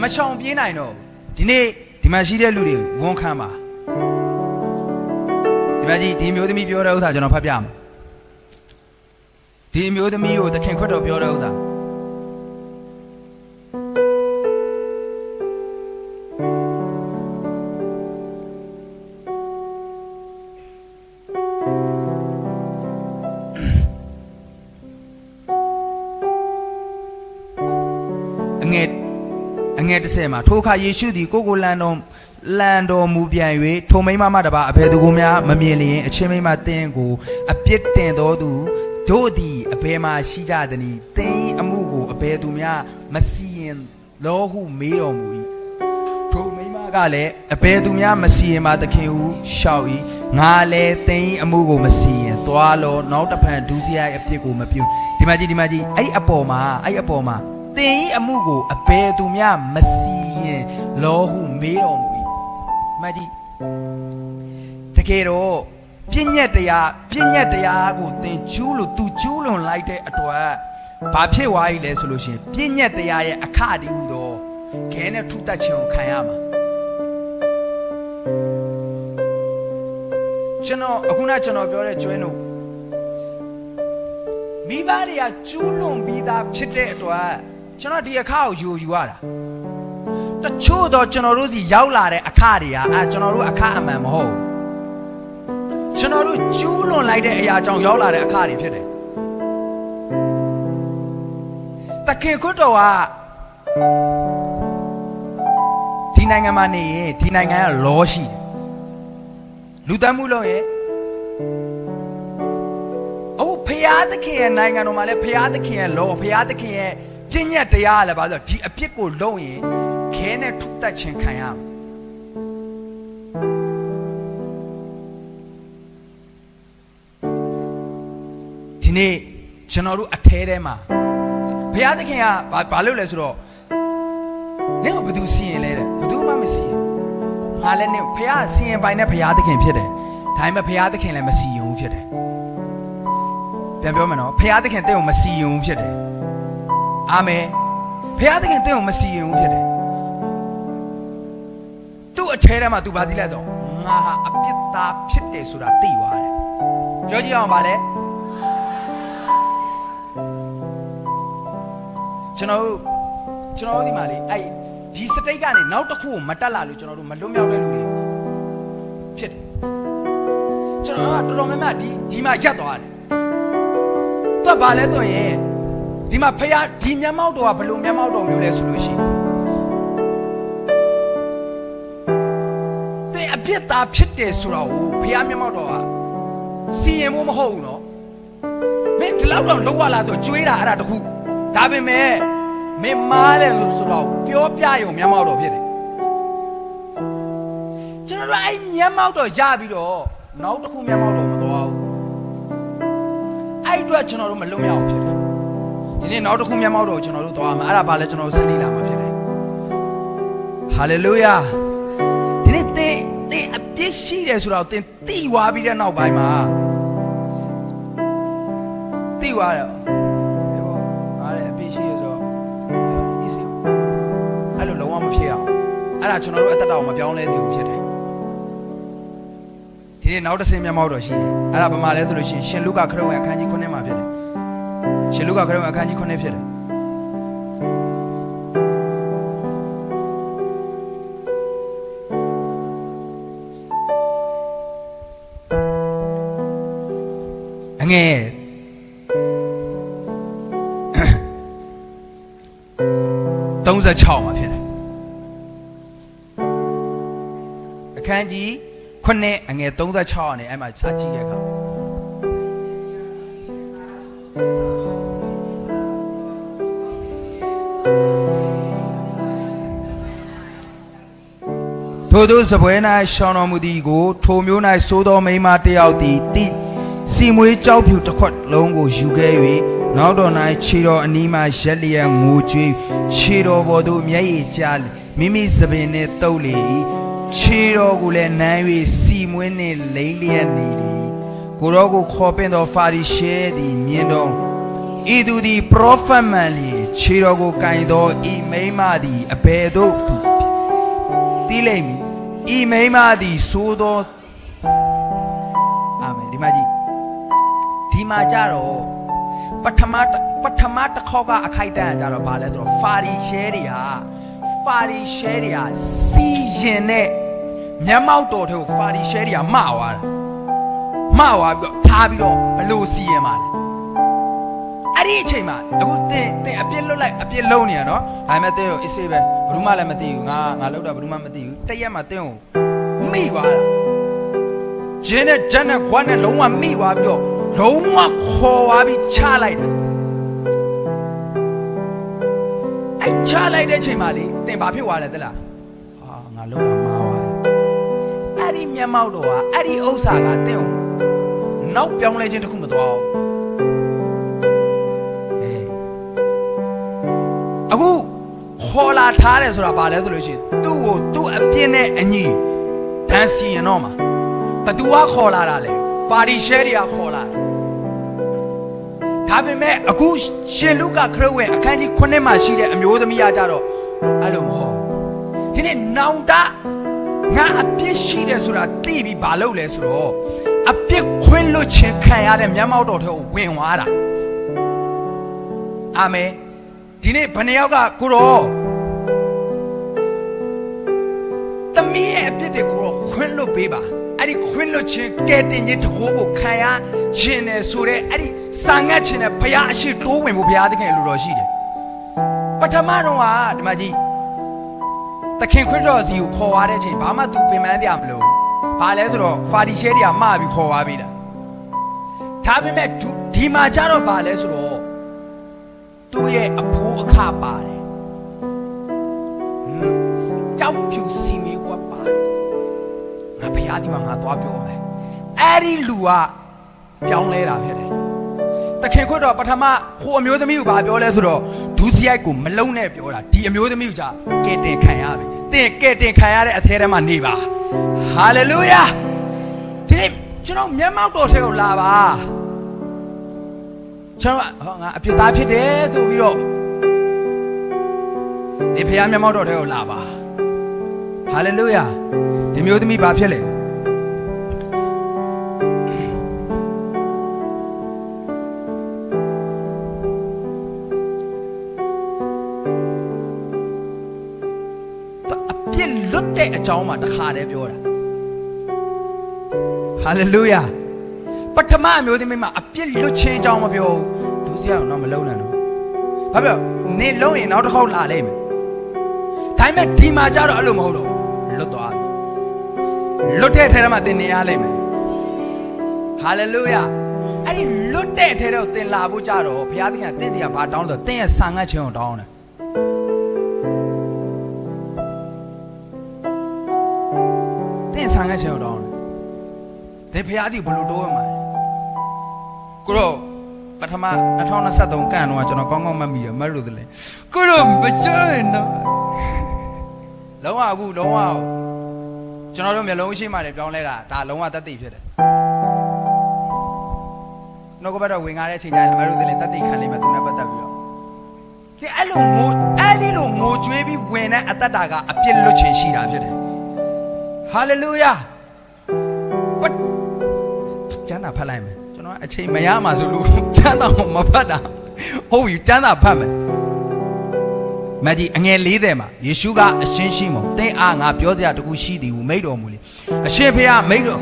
မချောင်ပြေးနိုင်တော့ဒီနေ့ဒီမှာရှိတဲ့လူတွေဝန်ခံပါဒီမှာဒီမျိုးသမီးပြောတဲ့ဥစ္စာကျွန်တော်ဖတ်ပြမယ်ဒီမျိုးသမီးကိုသခင်ခွတ်တော်ပြောတဲ့ဥစ္စာအငယ်30မှာထိုအခါယေရှုသည်ကိုကိုလန်တော်မူပြန်၍ထိုမိန်းမမှတပါအဘယ်သူကိုများမမြင်လျင်အချင်းမိန်းမသင်ကိုအပြစ်တင်တော်သူတို့သည်အဘယ်မှရှိကြသနည်းသင်၏အမှုကိုအဘယ်သူများမစီရင်လောဟုမေးတော်မူ၏ထိုမိန်းမကလည်းအဘယ်သူများမစီရင်ပါသခင်ဟုလျှောက်၏ငါလည်းသင်၏အမှုကိုမစီရင်သွားလောနောက်တစ်ဖန်ဒုစရိုက်အပြစ်ကိုမပြုဒီမှာကြည့်အဲ့အပေါ်မှာသင်၏အမှုကိုအဘယ်သူများမစီရင်လောဟုမေးတော်မူ၏ဒီမှာကြည့်တကယ်တော့ပြည့်ညက်တရားကိုသင်ကျူးလို့သူကျူးလွန်လိုက်တဲ့အတွက်ဘာဖြစ်သွား E လဲဆိုလို့ရှိရင်ပြည့်ညက်တရားရဲ့အခအတီးဟူသောခဲနဲ့ထုတက်ခြင်းကိုခံရမှာကျွန်တော်ပြောတဲ့ကျွဲတို့မိဘတွေကကျူးလွန်ပြီးသားဖြစ်တဲ့အတွက်ကျွန်တော်ဒီအခါကိုယူရတာတချို့တော့ကျွန်တော်တို့စီရောက်လာတဲ့အခါတွေကကျွန်တော်တို့အခါအမှန်မဟုတ် ကျွန်တော်တို့ကျူးလွန်လိုက်တဲ့အရာကြောင့်ရောက်လာတဲ့အခါတွေဖြစ်တယ်တခင်ခွတ်တော်ကဒီနိုင်ငံမှာနေရင်ဒီနိုင်ငံကလောရှိတယ်လူတန်းမှုလို့ရင်အခုဖရာသခင်ရဲ့နိုင်ငံတော်မှာလည်းဖရာသခင်ရဲ့လောဖရာသခင်ရဲ့ပြည့်ညတ်တရားလည်းပါဆိုဒီအပြစ်ကိုလုံးရင်ခဲနဲ့ထုတတ်ခြင်းခံရမယ်ဒီနေ့ကျွန်တော်တို့အထဲထဲမှာဘုရားသခင်ကဘာလုပ်လဲဆိုတော့နင့်ကဘယ်သူစီရင်လဲတဲ့ဘယ်သူမှမစီရင်ငါလည်းနင့်ဘုရားစီရင်ပိုင်တဲ့ဘုရားသခင်ဖြစ်တယ်ဒါပေမဲ့ဘုရားသခင်လည်းမစီရင်ဘူးဖြစ်တယ်ပြန်ပြောမယ်နော်ဘုရားသခင်တင့်ကိုမစီရင်ဘူးဖြစ်တယ်အာမင်ဘုရားသခင်တင့်ကိုမစီရင်ဘူးဖြစ်တယ်သူ့အထဲထဲမှာသူဘာသိလဲတော့ငါဟာအပြစ်သားဖြစ်တယ်ဆိုတာသိသွားတယ်ပြောကြည့်အောင်ပါလေကျွန်တော်တို့ဒီမှာလေအဲ့ဒီစတိတ်ကနေနောက်တစ်ခုကိုမတက်လာလို့ကျွန်တော်တို့မလွတ်မြောက်တဲ့လူတွေဖြစ်တယ်ကျွန်တော်ကတော်တော်များများဒီမှာရက်သွားတယ်သူကဘာလဲဆိုရင်ဒီမှာဖယားဒီမျက်မှောက်တော်ကဘယ်လိုမျက်မှောက်တော်မျိုးလဲဆိုလို့ရှိရင်တဲ့အပြစ်သားဖြစ်တယ်ဆိုတော့ဖယားမျက်မှောက်တော်ကစီရင်ဖို့မဟုတ်ဘူးနော်မင်းဒီလောက်တော့လုံးဝလာတော့ကျွေးတာအဲ့ဒါတခုဒါပေမဲ့မင်းမားတယ်လို့ဆိုတော့ပြောပြရုံမျက်မှောက်တော်ဖြစ်တယ်ကျွန်တော်တို့အဲ့မျက်မှောက်တော်ရပြီးတော့နောက်တစ်ခုမျက်မှောက်တော်မသွားဘူးအဲ့အတွက်ကျွန်တော်တို့မလွတ်မြောက်ဖြစ်တယ်ဒီနေ့နောက်တစ်ခုမျက်မှောက်တော်ကျွန်တော်တို့သွားမှာအဲ့ဒါဘာလဲကျွန်တော်တို့ဆက်နေလာမှာဖြစ်တယ်ဟာလေလုယာဒီနေ့သင်အပြစ်ရှိတယ်ဆိုတော့သင်သိသွားပြီးတဲ့နောက်ပိုင်းမှာသိသွားတယ်အဲ့ဒါကျွန်တော်တို့အသက်တာကိုမပြောင်းလဲသေးဘူးဖြစ်တယ်ဒီနေ့နောက်တစ်ဆင့်မျက်မှောက်တော်ရှိတယ်အဲ့ဒါဘာမှလဲဆိုလို့ရှိရင်ရှင်လုကာခရစ်ဝင်အခန်းကြီး9မှာဖြစ်တယ်ရှင်လုကာခရစ်ဝင်အခန်းကြီး9ဖြစ်တယ်အငယ်36မှာဖြစ်တယ်အခန်းကြီး9အငယ်36နဲ့အဲ့မှာစာကြည့်ရခါထို့သောစပွဲ၌ရှောင်းတော်မူသည်ကိုထိုမျိုး၌စိုးသောမိန်းမတစ်ယောက်သည်စီမွေးကြောက်ဖြူတစ်ခွက်လုံးကိုယူခဲ့၍နောက်တော်၌ခြေတော်အနီးမှရက်လျက်ငိုကြွေးခြေတော်ပေါ်သို့မျက်ရည်ကျမိမိစပင်နှင့်တုပ်လေ၏ခြေတော်ကိုလည်းနမ်း၍စီမွေးနှင့်လိမ့်လျက်နေသည်ကိုတော်ကိုခေါ်ပင်သောဖာရိရှဲသည်မြင်တော်ဤသူသည်ပရောဖက်မှန်လျင်ခြေတော်ကိုကင်သောဤမိန်းမသည်အဘယ်သို့သူသိလိမ့်မည်ဤမိန်းမသည်ဆိုသောအာမင်ဒီမှာကြတော့ပထမတစ်ခေါက်ကအခိုက်တန့်ကြတော့ဗာလဲဆိုတော့ဖာရိရှဲတွေကစီရင်တဲ့မျက်မှောက်တော်တွေကိုဖာရိရှဲတွေကမှားသွားပြီးတော့ထားပြီးတော့ဘလို့စီရင်ပါလဲအဲ့ဒီအချိန်မှာအခုတင်အပြစ်လွတ်လိုက်အပြစ်လုံးနေရနော်ဒါပေမဲ့တင်းကိုအစ်စေးပဲဘယ်သူမှလည်းမသိဘူးငါလောက်တာဘယ်သူမှမသိဘူးတရက်မှာတင်းကိုမိသွားတာဂျင်းနဲ့ဂျန်နဲ့ခွားနဲ့လုံးဝမိသွားပြီးတော့လုံးဝခေါ်သွားပြီးချလိုက်တာအဲ့ချလိုက်တဲ့ချိန်မှာလေတင်ဘာဖြစ်သွားလဲသလားငါလုံးတာမှားသွားတယ်အဲ့ဒီမျက်မှောက်တော်ကအဲ့ဒီဥစ္စာကတင်းကိုနောက်ပြောင်းလဲခြင်းတစ်ခုမသွားဘူးအခုခေါ်လာထားတယ်ဆိုတာဘာလဲဆိုလို့ရှိရင်သူ့အပြစ်နဲ့အညီတန်းစီရင်တော့မှာဘသူကခေါ်လာတာလဲဖာရိရှဲတွေကခေါ်လာတယ်ဒါပေမဲ့အခုရှင်လုကာခရစ်ဝင်အခန်းကြီး9မှာရှိတဲ့အမျိုးသမီးကကြတော့အဲ့လိုမဟုတ်ဒီနေ့နောင်တငါအပြစ်ရှိတယ်ဆိုတာသိပြီးဘာလုပ်လဲဆိုတော့အပြစ်ခွင့်လွတ်ခြင်းခံရတဲ့မျက်မှောက်တော်ထဲကိုဝင်သွားတာအာမင်ဒီနေ့ဘယ်နှယောက်ကကိုရောသမီးရဲ့အပြစ်တွေကိုခွင့်လွတ်ပေးပါ အဲ့ဒီခွင့်လွှတ်ခြင်းကဲတင်ခြင်းတကိုးကိုခံရခြင်းနဲ့ဆိုတဲ့အဲ့ဒီစာငတ်ခြင်းနဲ့ဘုရားအရှိတိုးဝင်ဖို့ဘုရားသခင်လိုတော်ရှိတယ်ပထမတော့ကဒီမှာကြည့်သခင်ခရစ်တော်စီကိုခေါ်သွားတဲ့ချိန်ဘာမှသူပင်ပန်းတရားမလို့ဘာလဲဆိုတော့ဖာဒီရှဲတွေကမှားပြီးခေါ်သွားပြီလားဒါပေမဲ့ဒီမှာကျတော့ဘာလဲဆိုတော့သူ့ရဲ့အဖိုးအခပါတယ်ကြောက်ဖြူစီမီဝတ်ပါတယ်ငါဘုရားဒီမှာငါသွားပြောမယ်အဲ့ဒီလူကပြောင်းလဲတာဖြစ်တယ်တခင်ခွတ်တော်ပထမဟိုအမျိုးသမီးကိုဘာပြောလဲဆိုတော့ဒုစရိုက်ကိုမလုံးနဲ့ပြောတာဒီအမျိုးသမီးကိုကြာကဲတင်ခံရပြီတင်ကဲတင်ခံရတဲ့အထဲထဲမှာနေပါဟာလေလုယာဒီနေ့ကျွန်တော်မျက်မှောက်တော်ထဲကိုလာပါကျွန်တော်ငါအပြစ်သားဖြစ်တယ်ဆိုပြီးတော့ဒီဖခင်မျက်မှောက်တော်ထဲကိုလာပါဟာလေလုယာဒီမျိုးသမီးဘာဖြစ်လဲအပြစ်လွတ်တဲ့အကြောင်းမှာတခါတည်းပြောတာဟာလေလုယာပထမအမျိုးသမီးမှာအပြစ်လွတ်ခြင်းအကြောင်းမပြောဘူးဒုစရိုက်တော့မလုံးနဲ့တော့ဘာပြောနေလုံးရင်နောက်တစ်ခေါက်လာလိမ့်မယ်ဒါပေမဲ့ဒီမှာကျတော့အဲ့လိုမဟုတ်တော့လွတ်သွားပြီလွတ်တဲ့အထဲမှာသင်နေရလိမ့်မယ်ဟာလေလုယာအဲ့ဒီလွတ်တဲ့အထဲတော့သင်လာဖို့ကြတော့ဘုရားသခင်ကသင်တရားဘာတောင်းဆိုသင်ရဲ့ဆာငတ်ခြင်းကိုတောင်းတယ်သင်ဆာငတ်ခြင်းကိုတောင်းတယ်ဒီဘုရားသည်ဘယ်လိုတိုးရမှာလဲကိုတော့ပထမ2023ကန်တော့ကျွန်တော်ကောင်းကောင်းမှတ်မိတယ်မလို့တည်းကိုတော့မကြိုက်တော့လုံးဝအခုလုံးဝကျွန်တော်တို့မျိုးလုံးရှိမှလည်းပြောင်းလဲတာဒါလုံးဝတတ်သိဖြစ်တယ်နှုတ်ကပတ်တော်ဝင်ကားတဲ့အချိန်ကျရင်မလို့တည်းတတ်သိခံလိမ့်မယ်သူနဲ့ပတ်သက်ပြီးတော့ဒီအဲ့လိုငိုကြွေးပြီးဝင်တဲ့အတ္တတာကအပြစ်လွတ်ခြင်းရှိတာဖြစ်တယ်ဟာလေလုယာကျမ်းသာဖတ်လိုက်မယ်ကျွန်တော်အချိန်မရမှာဆိုလို့ကျမ်းသာမဖတ်တာဟုတ်ပြီကျမ်းသာဖတ်မယ်မကြီးအငယ်40မှာယေရှုကအရှင်းရှိမောသင်အားငါပြောစရာတခုရှိသည်ဟုမိန့်တော်မူလေအရှင်ဖေဟာမိန့်တော်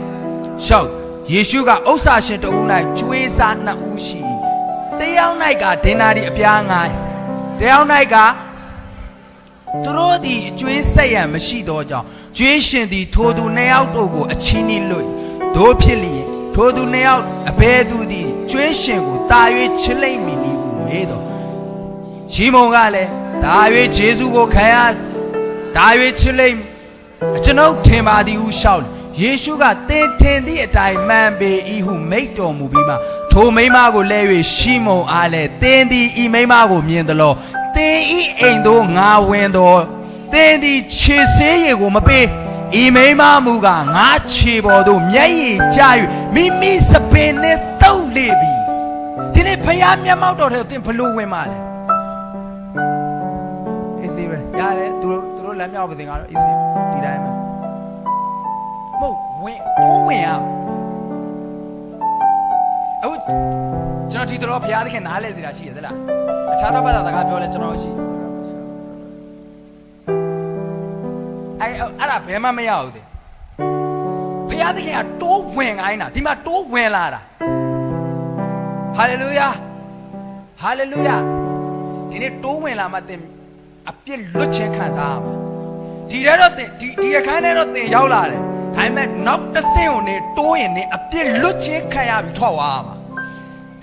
ရှောက်ယေရှုကဥစ္စာရှင်တဦး၌ကျွေးစား2ဦးရှိတယောက်၌ကဒင်နာရီအပြား9တယောက်၌ကသူတို့သည်အကျွေးဆက်ရန်မရှိသောကြောင့်ကျွေးရှင်သည်ထိုသူ2ယောက်တို့ကိုအချင်းနှိလွတ်တို့ဖြစ်လျင်ထိုသူ2ယောက်အဘဲသူသည်ကျွေးရှင်ကိုတာ၍ချစ်လိမ့်မည်ဟုမေးတော်ရှိမုန်ကလည်းဒါ၍ယေရှုကိုခံရဒါ၍ချစ်လိမ့်ကျွန်ုပ်ထင်ပါသည်ဟုရှောက်ယေရှုကသင်ထင်သည့်အတိုင်းမှန်ပေ၏ဟုမိန့်တော်မူပြီးမှထိုမိန်းမကိုလဲ၍ရှိမုန်အားလည်းသင်သည်ဤမိန်းမကိုမြင်သလောသင်ဤအိမ်သို့ငါဝင်တော်သင်သည်ခြေဆေးရည်ကိုမပေးဤမိန်းမမူကငါခြေပေါ်သို့မျက်ရည်ကျ၍မိမိစပင်နဲ့တုပ်လေပြီဒီနေ့ဖယားမျက်မှောက်တော်ထဲသင်ဘလို့ဝင်ပါလဲအေးသေးပဲရတယ်သူတို့လက်မြောက်ပါသင်ကတော့အေးသေးဒီတိုင်းပဲမဟုတ်ဝင်ရအခုကျွန်တော်ဒီတော့ဖယားသခင်နားလဲစီတာရှိရသလားအခြားသောဘာသာစကားပြောလဲကျွန်တော်ရှိအဲ့ဒါဘယ်မှမရဘူးတဲ့ဘုရားသခင်ကတိုးဝင်ခိုင်းတာဒီမှာတိုးဝင်လာတာဟာလေလုယာဟာလေလုယာဒီနေ့တိုးဝင်လာမှသင်အပြစ်လွတ်ခြင်းခံစားရမှာဒီထဲတော့ဒီအခန်းထဲတော့သင်ရောက်လာတယ်ဒါပေမဲ့နောက်တစ်ဆင့်ကိုနေတိုးရင်နေအပြစ်လွတ်ခြင်းခံရပြီးထွက်သွားရမှာ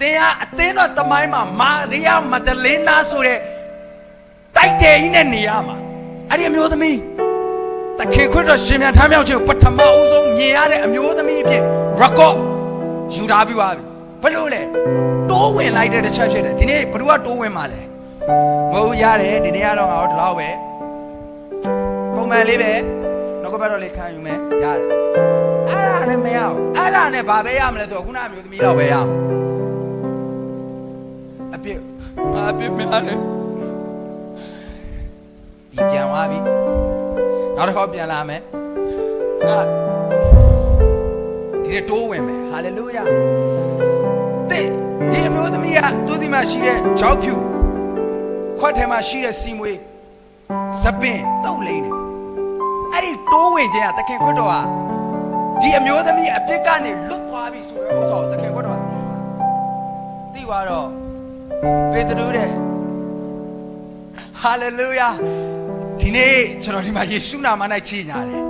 သင်ကအသင်းတော်သမိုင်းမှာမာရိယာမဒလေနာဆိုတဲ့တိုက်တယ်ကြီးနဲ့နေရမှာအဲ့ဒီအမျိုးသမီးတခင်ခွတ်တော်ရှင်မြန်ထမ်းမြောက်ခြင်းပထမအဦးဆုံးမြင်ရတဲ့အမျိုးသမီးအဖြစ် record ယူထားပြီးပါပြီဘယ်လိုလဲတိုးဝင်လိုက်တဲ့တစ်ချက်ဖြစ်တယ်ဒီနေ့ဘယ်သူကတိုးဝင်မှာလဲမဟုတ်ရတယ်ဒီနေ့ကတော့ငါတို့ဒီလောက်ပဲပုံမှန်လေးပဲနောက်ကဘက်တော့လေးခံယူမယ်ရတယ်အဲ့ဒါလည်းမရဘူးအဲ့ဒါနဲ့ဘာပဲရမလဲဆိုတော့ခုနအမျိုးသမီးတော့ပဲရမှာအပြစ်များတယ်ဒီပြန်သွားပြီနောက်တစ်ခေါက်ပြန်လာမယ်ဒီနေ့တိုးဝင်မယ်ဟာလေလုယာဒီအမျိုးသမီးကသူဒီမှာရှိတဲ့ဂျောက်ဖြူခွက်ထဲမှာရှိတဲ့စီမွေးစပင်တုတ်လိမ့်တယ်အဲ့ဒီတိုးဝင်ခြင်းကတခင်ခွတ်တော်က ဒီအမျိုးသမီးအပြစ်ကနေလွတ်သွားပြီဆိုတဲ့ဥစ္စာကိုသခင်ကတော့သိသွားတော့ပေတရုတဲ့ဟာလေလုယာဒီနေ့ကျွန်တော်ဒီမှာယေရှုနာမ၌ချီးညာတယ်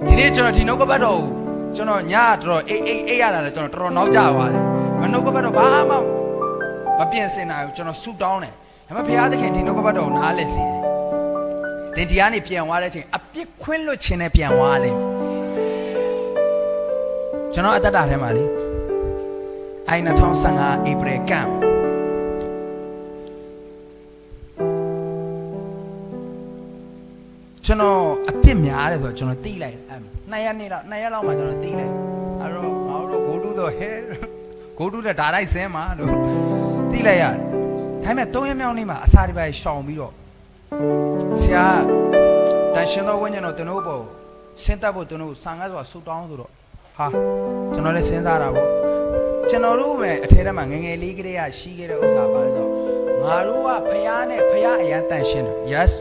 ဒီနေ့ကျွန်တော်ဒီနှုတ်ကပတ်တော်ကိုကျွန်တော်ညတော်အေးရတာလည်းကျွန်တော်တော်နောက်ကြသွားတယ်မနှုတ်ကပတ်တော်ဘာမှမပြင်ဆင်နိုင်ဘူးကျွန်တော်ဆူတောင်းတယ်ဒါပေမဲ့ဘုရားသခင်ဒီနှုတ်ကပတ်တော်ကိုနားလည်စေတယ်သင်ဒီကနေပြန်သွားတဲ့အချိန်အပြစ်ခွင့်လွတ်ခြင်းနဲ့ပြန်သွားလိမ့်ကျွန်တော်အသက်တာထဲမှာလေအိုင်2015ဧပြီကမ်ကျွန်တော်အပြစ်များတယ်ဆိုတော့ကျွန်တော်သိလိုက်တယ်2ရက်လောက်မှကျွန်တော်သိလိုက်အဲ့တော့ငါတို့ go to the hell go to the ဓာတ်လိုက်ဆင်းမှာလို့သိလိုက်ရတယ်ဒါပေမဲ့3ရက်မြောက်နေ့မှာအစာတွေပဲရှောင်ပြီးတော့ဆရာတန်ရှင်တော်ဝိညာဉ်တော်ကျွန်တော်ပေါ်ဆင်းသက်ဖို့ကျွန်တော်ဆံကားဆိုတာဆူတောင်းဆိုတော့ဟာကျွန်တော်လည်းစဉ်းစားတာပေါ့ကျွန်တော်တို့ပဲအထဲထဲမှာငငယ်လေးကလေးကရှိခဲ့တဲ့ဥစ္စာပါတော့ငါတို့ကဖယားနဲ့ဖယားအရန်တန်ရှင်းတယ် yes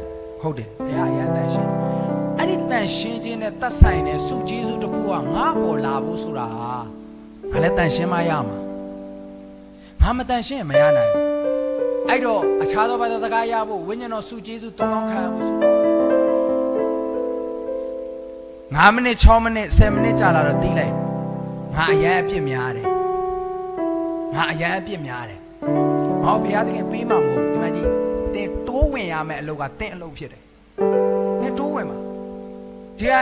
ဟုတ်တယ်ဖယားအရန်တန်ရှင်းအဲ့ဒီတန်ရှင်းခြင်းနဲ့တတ်ဆိုင်တဲ့စုကျေးဇူးတစ်ခုကငါပေါ်လာဖို့ဆိုတာငါလည်းတန်ရှင်းမှရမှာငါမတန်ရှင်းမရနိုင်အဲ့တော့အခြားသောဘာသာစကားရဖို့ဝိညာဉ်တော်စုကျေးဇူး3 ခံရဖို့ဆို9မိနစ်6မိနစ်10မိနစ်ကြာလာတော့တီးလိုက်ငါအရန်အပြစ်များတယ်ငါအရန်အပြစ်များတယ်ဟောဘုရားသခင်ပေးမှာမဟုတ်ဒီမှာကြီးတင်တိုးဝင်ရမယ့်အလုပ်ကတင်အလုပ်ဖြစ်တယ်နဲ့တိုးဝင်မှာဒီက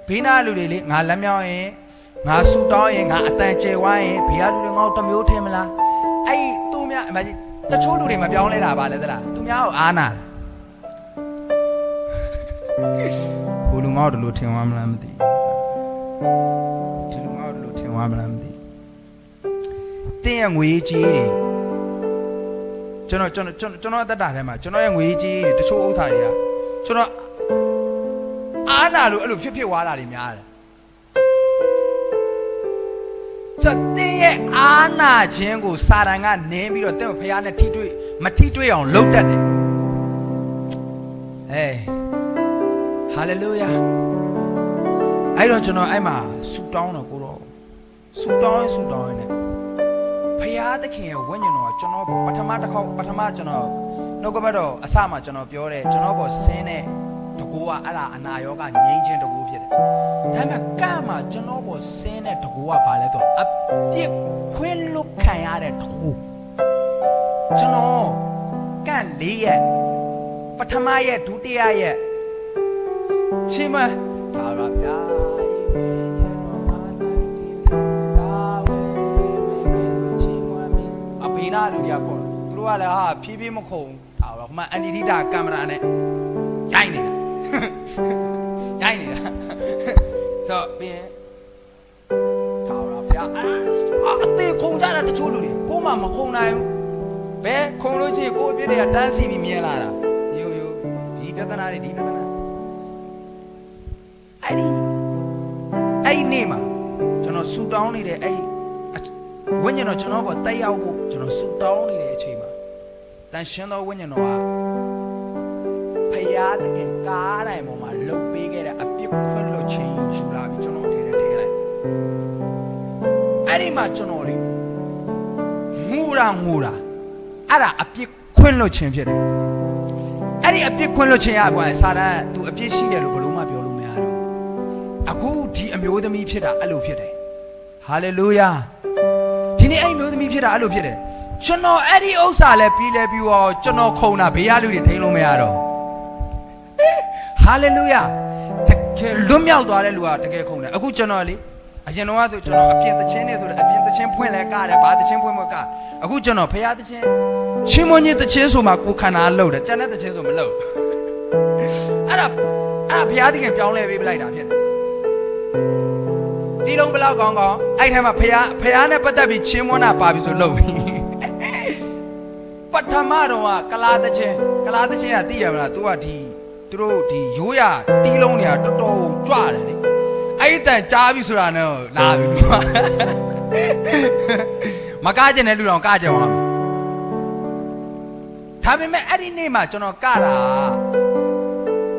ဘေးနာလူတွေလေငါလက်မြောင်းရင်ငါဆူတောင်းရင်ငါအတန်ကျဲဝိုင်းရင်ဘုရားလူတွေငါ့ကိုတမျိုးထင်မလားအဲ့သူများအမကြီးတချို့လူတွေမပြောင်းလဲတာပါလေသလားသူများကိုအားနာတယ်ဘုလူငါ့ကိုဒီလိုထင်သွားမလားမသိဒီလူငါ့ကိုဒီလိုထင်သွားမလားမသိတင်းရဲ့ငွေကြီးတွေကျွန်တော်အသက်တာထဲမှာကျွန်တော်ရဲ့ငွေကြီးတွေတချို့ဥစ္စာတွေကကျွန်တော်အားနာလို့အဲ့လိုဖြစ်သွားတာတွေများတယ်ဆိုတင်းရဲ့အားနာခြင်းကိုစာတန်ကနင်းပြီးတော့တင်းကိုဖျားနဲ့မထိတွေ့အောင်လုပ်တတ်တယ်ဟာလေလုယာအဲ့တော့ကျွန်တော်အဲ့မှာဆူတောင်းတော့ကိုတော့ဆူတောင်းနေဖျားသခင်ရဲ့ဝိညာဉ်တော်ကကျွန်တော်ပထမကျွန်တော်နှုတ်ကပတ်တော်အစမှကျွန်တော်ပြောတယ်ကျွန်တော်ပေါ်ဆင်းတဲ့တကူကအဲ့ဒါအနာရောဂါငြိမ်းခြင်းတကူဖြစ်တယ်ဒါပေမဲ့ကံမှာကျွန်တော်ပေါ်ဆင်းတဲ့တကူကဘာလဲဆိုတော့အပြစ်ခွင့်လွတ်ခံရတဲ့တကူကျွန်တော်ကံ4ရက်ပထမရက်ဒုတိယရက်ချင်းမဒါရဗျာဘေးနာလူတွေကခေါ်သူတို့ကလည်းဟာဖြည်းဖြည်းမခုံဒါတော့ဟိုမှာအန်တီဒီတာကင်မရာနဲ့ရိုက်နေတာဆိုပြီးဒါတော့ဗျာအသေးခုံကြတာတချို့လူတွေကိုမှမခုံနိုင်ဘူးဘယ်ခုံလို့ချင်းကိုအပြစ်တွေကတန်းစီပြီးမြင်လာတာယိုဒီပြဿနာတွေအဲ့ဒီနေ့မှာကျွန်တော်ဆူတောင်းနေတဲ့အဲ့ဝိညာဉ်တော်ကျွန်တော်ပေါ်တက်ရောက်ဖို့ကျွန်တော်ဆူတောင်းနေတဲ့အချိန်မှာတန်ရှင်းသောဝိညာဉ်တော်ကဖယားတကယ်ကားတိုင်းပေါ်မှာလှုပ်ပေးခဲ့တဲ့အပြစ်ခွင့်လွတ်ခြင်းယူလာပြီးကျွန်တော်ထည့်လိုက်အဲ့ဒီမှာကျွန်တော်လေငူတာအဲ့ဒါအပြစ်ခွင့်လွတ်ခြင်းဖြစ်တယ်အဲ့ဒီအပြစ်ခွင့်လွတ်ခြင်းရကွာစာတန်သူအပြစ်ရှိတယ်လို့ဘယ်လို့မှပြောလို့မရတော့အခုဒီအမျိုးသမီးဖြစ်တာအဲ့လိုဖြစ်တယ်ဟာလေလုယာဒီနေ့အဲ့မျိုးသမီးဖြစ်တာအဲ့လိုဖြစ်တယ်ကျွန်တော်အဲ့ဒီဥစ္စာလဲပြီးတော့ကျွန်တော်ခုံတာဘေးရလူတွေထိလို့မရတော့ဟာလေလုယာတကယ်လွတ်မြောက်သွားတဲ့လူကတကယ်ခုံတယ်အခုကျွန်တော်လေအရင်တော့ဆိုကျွန်တော်အပြင်သချင်းတွေဆိုတော့အပြင်သချင်းဖွင့်လဲကားတယ်ဘာသချင်းဖွင့်မကားအခုကျွန်တော်ဖျားသချင်းချင်းမွန်ကြီးသချင်းဆိုမှကိုခန္ဓာလှုပ်တယ်ကျန်တဲ့သချင်းဆိုမလှုပ်အဲ့ဒါဖျားသခင်ပြောင်းလဲပေးပလိုက်တာဖြစ်တယ်ဒီလုံးဘလောက်ကောင်းအဲ့ထဲမှာဖျားနဲ့ပတ်သက်ပြီးချင်းမွန်းတာပါပြီဆိုလှုပ်ပြီပထမတော့ကလာသချင်းကသိရမလား तू ကသူတို့ဒီရိုးရတီးလုံးတွေကတော်တော်ကြွတယ်လေအဲ့ဒီတန်ကြားပြီဆိုတာနဲ့လာပြီလို့မကားကျင်တဲ့လူတော်ကားကြအောင်ဒါပေမဲ့အဲ့ဒီနေ့မှာကျွန်တော်ကတာ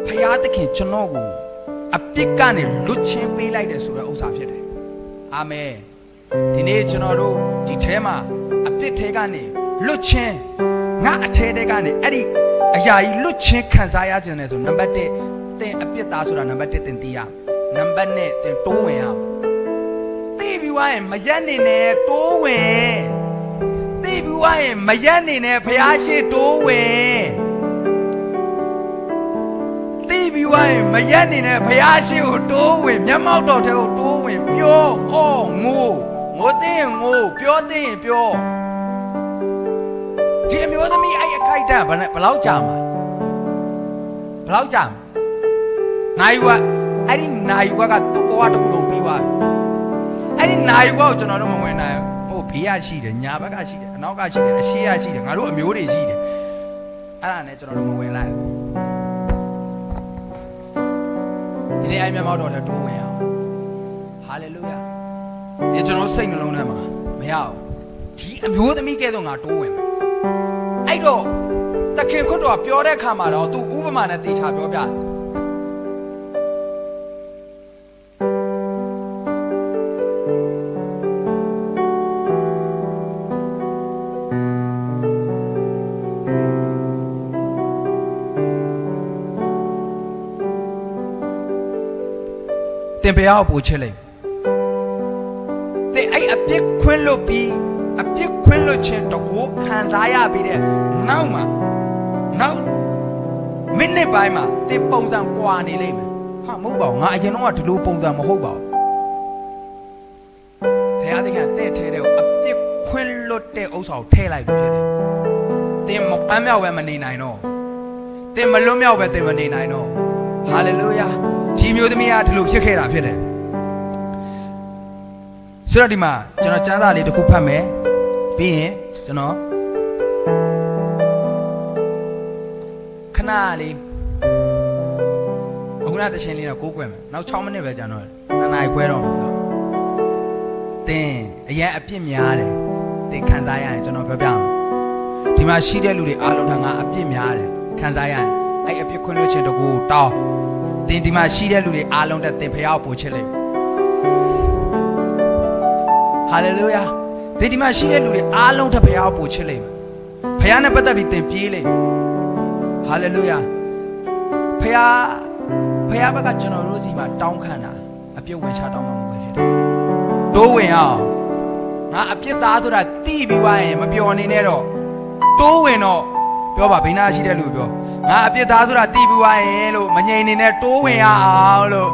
ဖျားသခင်ကျွန်တော်ကို အပြစ်ကနေလွတ်ချင်းပေးလိုက်တယ်ဆိုတဲ့ဥစ္စာဖြစ်တယ်အာမင်ဒီနေ့ကျွန်တော်တို့ဒီထဲမှာအပြစ်ထဲကနေလွတ်ချင်းငါအထဲထဲကနေအဲ့ဒီအရာကြီးလွတ်ချင်းခံစားရခြင်းနဲ့ဆိုနံပါတ်1သင်အပြစ်သားဆိုတာနံပါတ်1သင်သိရနံပါတ်2သင်တိုးဝင်ရသိပြီးွားရင်မရက်နေနဲ့တိုးဝင်သိပြီးွားရင်မရက်နေနဲ့ဖျားရှိတိုးဝင်သိပြီးွားရင်မရက်နေနဲ့ဖျားရှိကိုတိုးဝင်မျက်မှောက်တော်ထဲကိုတိုးဝင်ပြောအော်ငိုသိရင်ငိုပြောသိရင်ပြောဒီအမျိုးသမီးအဲ့အခိုက်အတန့်ဘယ်လောက်ကြာမှာဘယ်လောက်ကြာမှာနိုင်ဝအဲ့ဒီနိုင်ဝကသူ့ဘဝတစ်ခုလုံးပြီးသွားအဲ့ဒီနိုင်ဝကိုကျွန်တော်တို့မဝင်နိုင်ဘူးဘေးရရှိတယ်ညာဘက်ကရှိတယ်အနောက်ကရှိတယ်အရှေ့ရရှိတယ်ငါတို့အမျိုးတွေရှိတယ်အဲ့ဒါနဲ့ကျွန်တော်တို့မဝင်လိုက်ဒီနေ့အဲ့မျက်မှောက်တော်ထဲတိုးဝင်အောင်ဟာလေလုယာဒီကျွန်တော်စိတ်နှလုံးထဲမှာမရဘူးဒီအမျိုးသမီးကဲတော့ငါတိုးဝင်မယ်အဲ့တော့တခင်ခွတ်တော်ပြောတဲ့အခါမှာတော့သူဥပမာနဲ့တေချာပြောပြတယ်တင်ပြအောင်ပို့ချစ်လိုက်တင်အဲ့အပြစ်ခွင့်လို့ပြီးအပြစ်ခွင့်လို့ချင်းတကူခံစားရပြီးတဲ့နောက်မိနစ်ပိုင်းမှာတင်ပုံစံကွာနေလိမ့်မယ်ဟာမဟုတ်ပါဘူးငါအရင်တော့ကဒီလိုပုံစံမဟုတ်ပါဘူးဘုရားသခင်တဲ့ထဲတဲ့အပြစ်ခွင့်လို့တဲ့ဥစ္စာကိုထည့်လိုက်ပြီးဖြစ်တယ်တင်မအမ်းမြောက်ပဲမနေနိုင်တော့တင်မလွတ်မြောက်ပဲတင်မနေနိုင်တော့ဟာလေလုယာဒီမျိုးသမီးကဒီလိုဖြစ်ခဲ့တာဖြစ်တယ်ဆိုတော့ဒီမှာကျွန်တော်ကျမ်းစာလေးတစ်ခုဖတ်မယ်ပြီးရင်ကျွန်တော်ခဏလေးအခုနတခြင်းလေးတော့ကိုးကွယ်မယ်နောက်6မိနစ်ပဲကြာတော့2နာရီခွဲတော့မှာတင်းအရင်အပြစ်များတယ်တင်းခံစားရရင်ကျွန်တော်ပြောပြမယ်ဒီမှာရှိတဲ့လူတွေအားလုံးကငါအပြစ်များတယ်ခံစားရရင်အဲ့အပြစ်ခွင့်လွှတ်ခြင်းတကူတောင်းတင်ဒီမှာရှိတဲ့လူတွေအားလုံးတက်တင်ဖျားကိုပို့ချစ်လိုက်ဟာလေလုယာဒီမှာရှိတဲ့လူတွေအားလုံးတက်ဖျားကိုပို့ချစ်လိုက်ဖျားနဲ့ပတ်သက်ပြီးတင်ပြေးလိုက်ဟာလေလုယာဖျားဘက်ကကျွန်တော်တို့စီမှာတောင်းခံတာအပြစ်ဝင်ချတောင်းမှမပဲဖြစ်တယ်တိုးဝင်အောင်ငါအပြစ်သားဆိုတာတိပြီးွားရင်မပျော်နေနဲ့တော့တိုးဝင်တော့ပြောပါဘိန်းနာရှိတဲ့လူပြောငါအပြစ်သားဆိုတာတီးပြီးွားရင်လို့မငြိမ်နေနဲ့တိုးဝင်ရအောင်လို့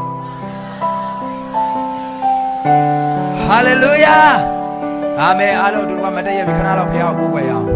ဟာလေလုယာအာမင်အားလုံးတို့ကမတည့်ရပြီခဏတော့ဖခင်ကိုကိုးကွယ်ရအောင်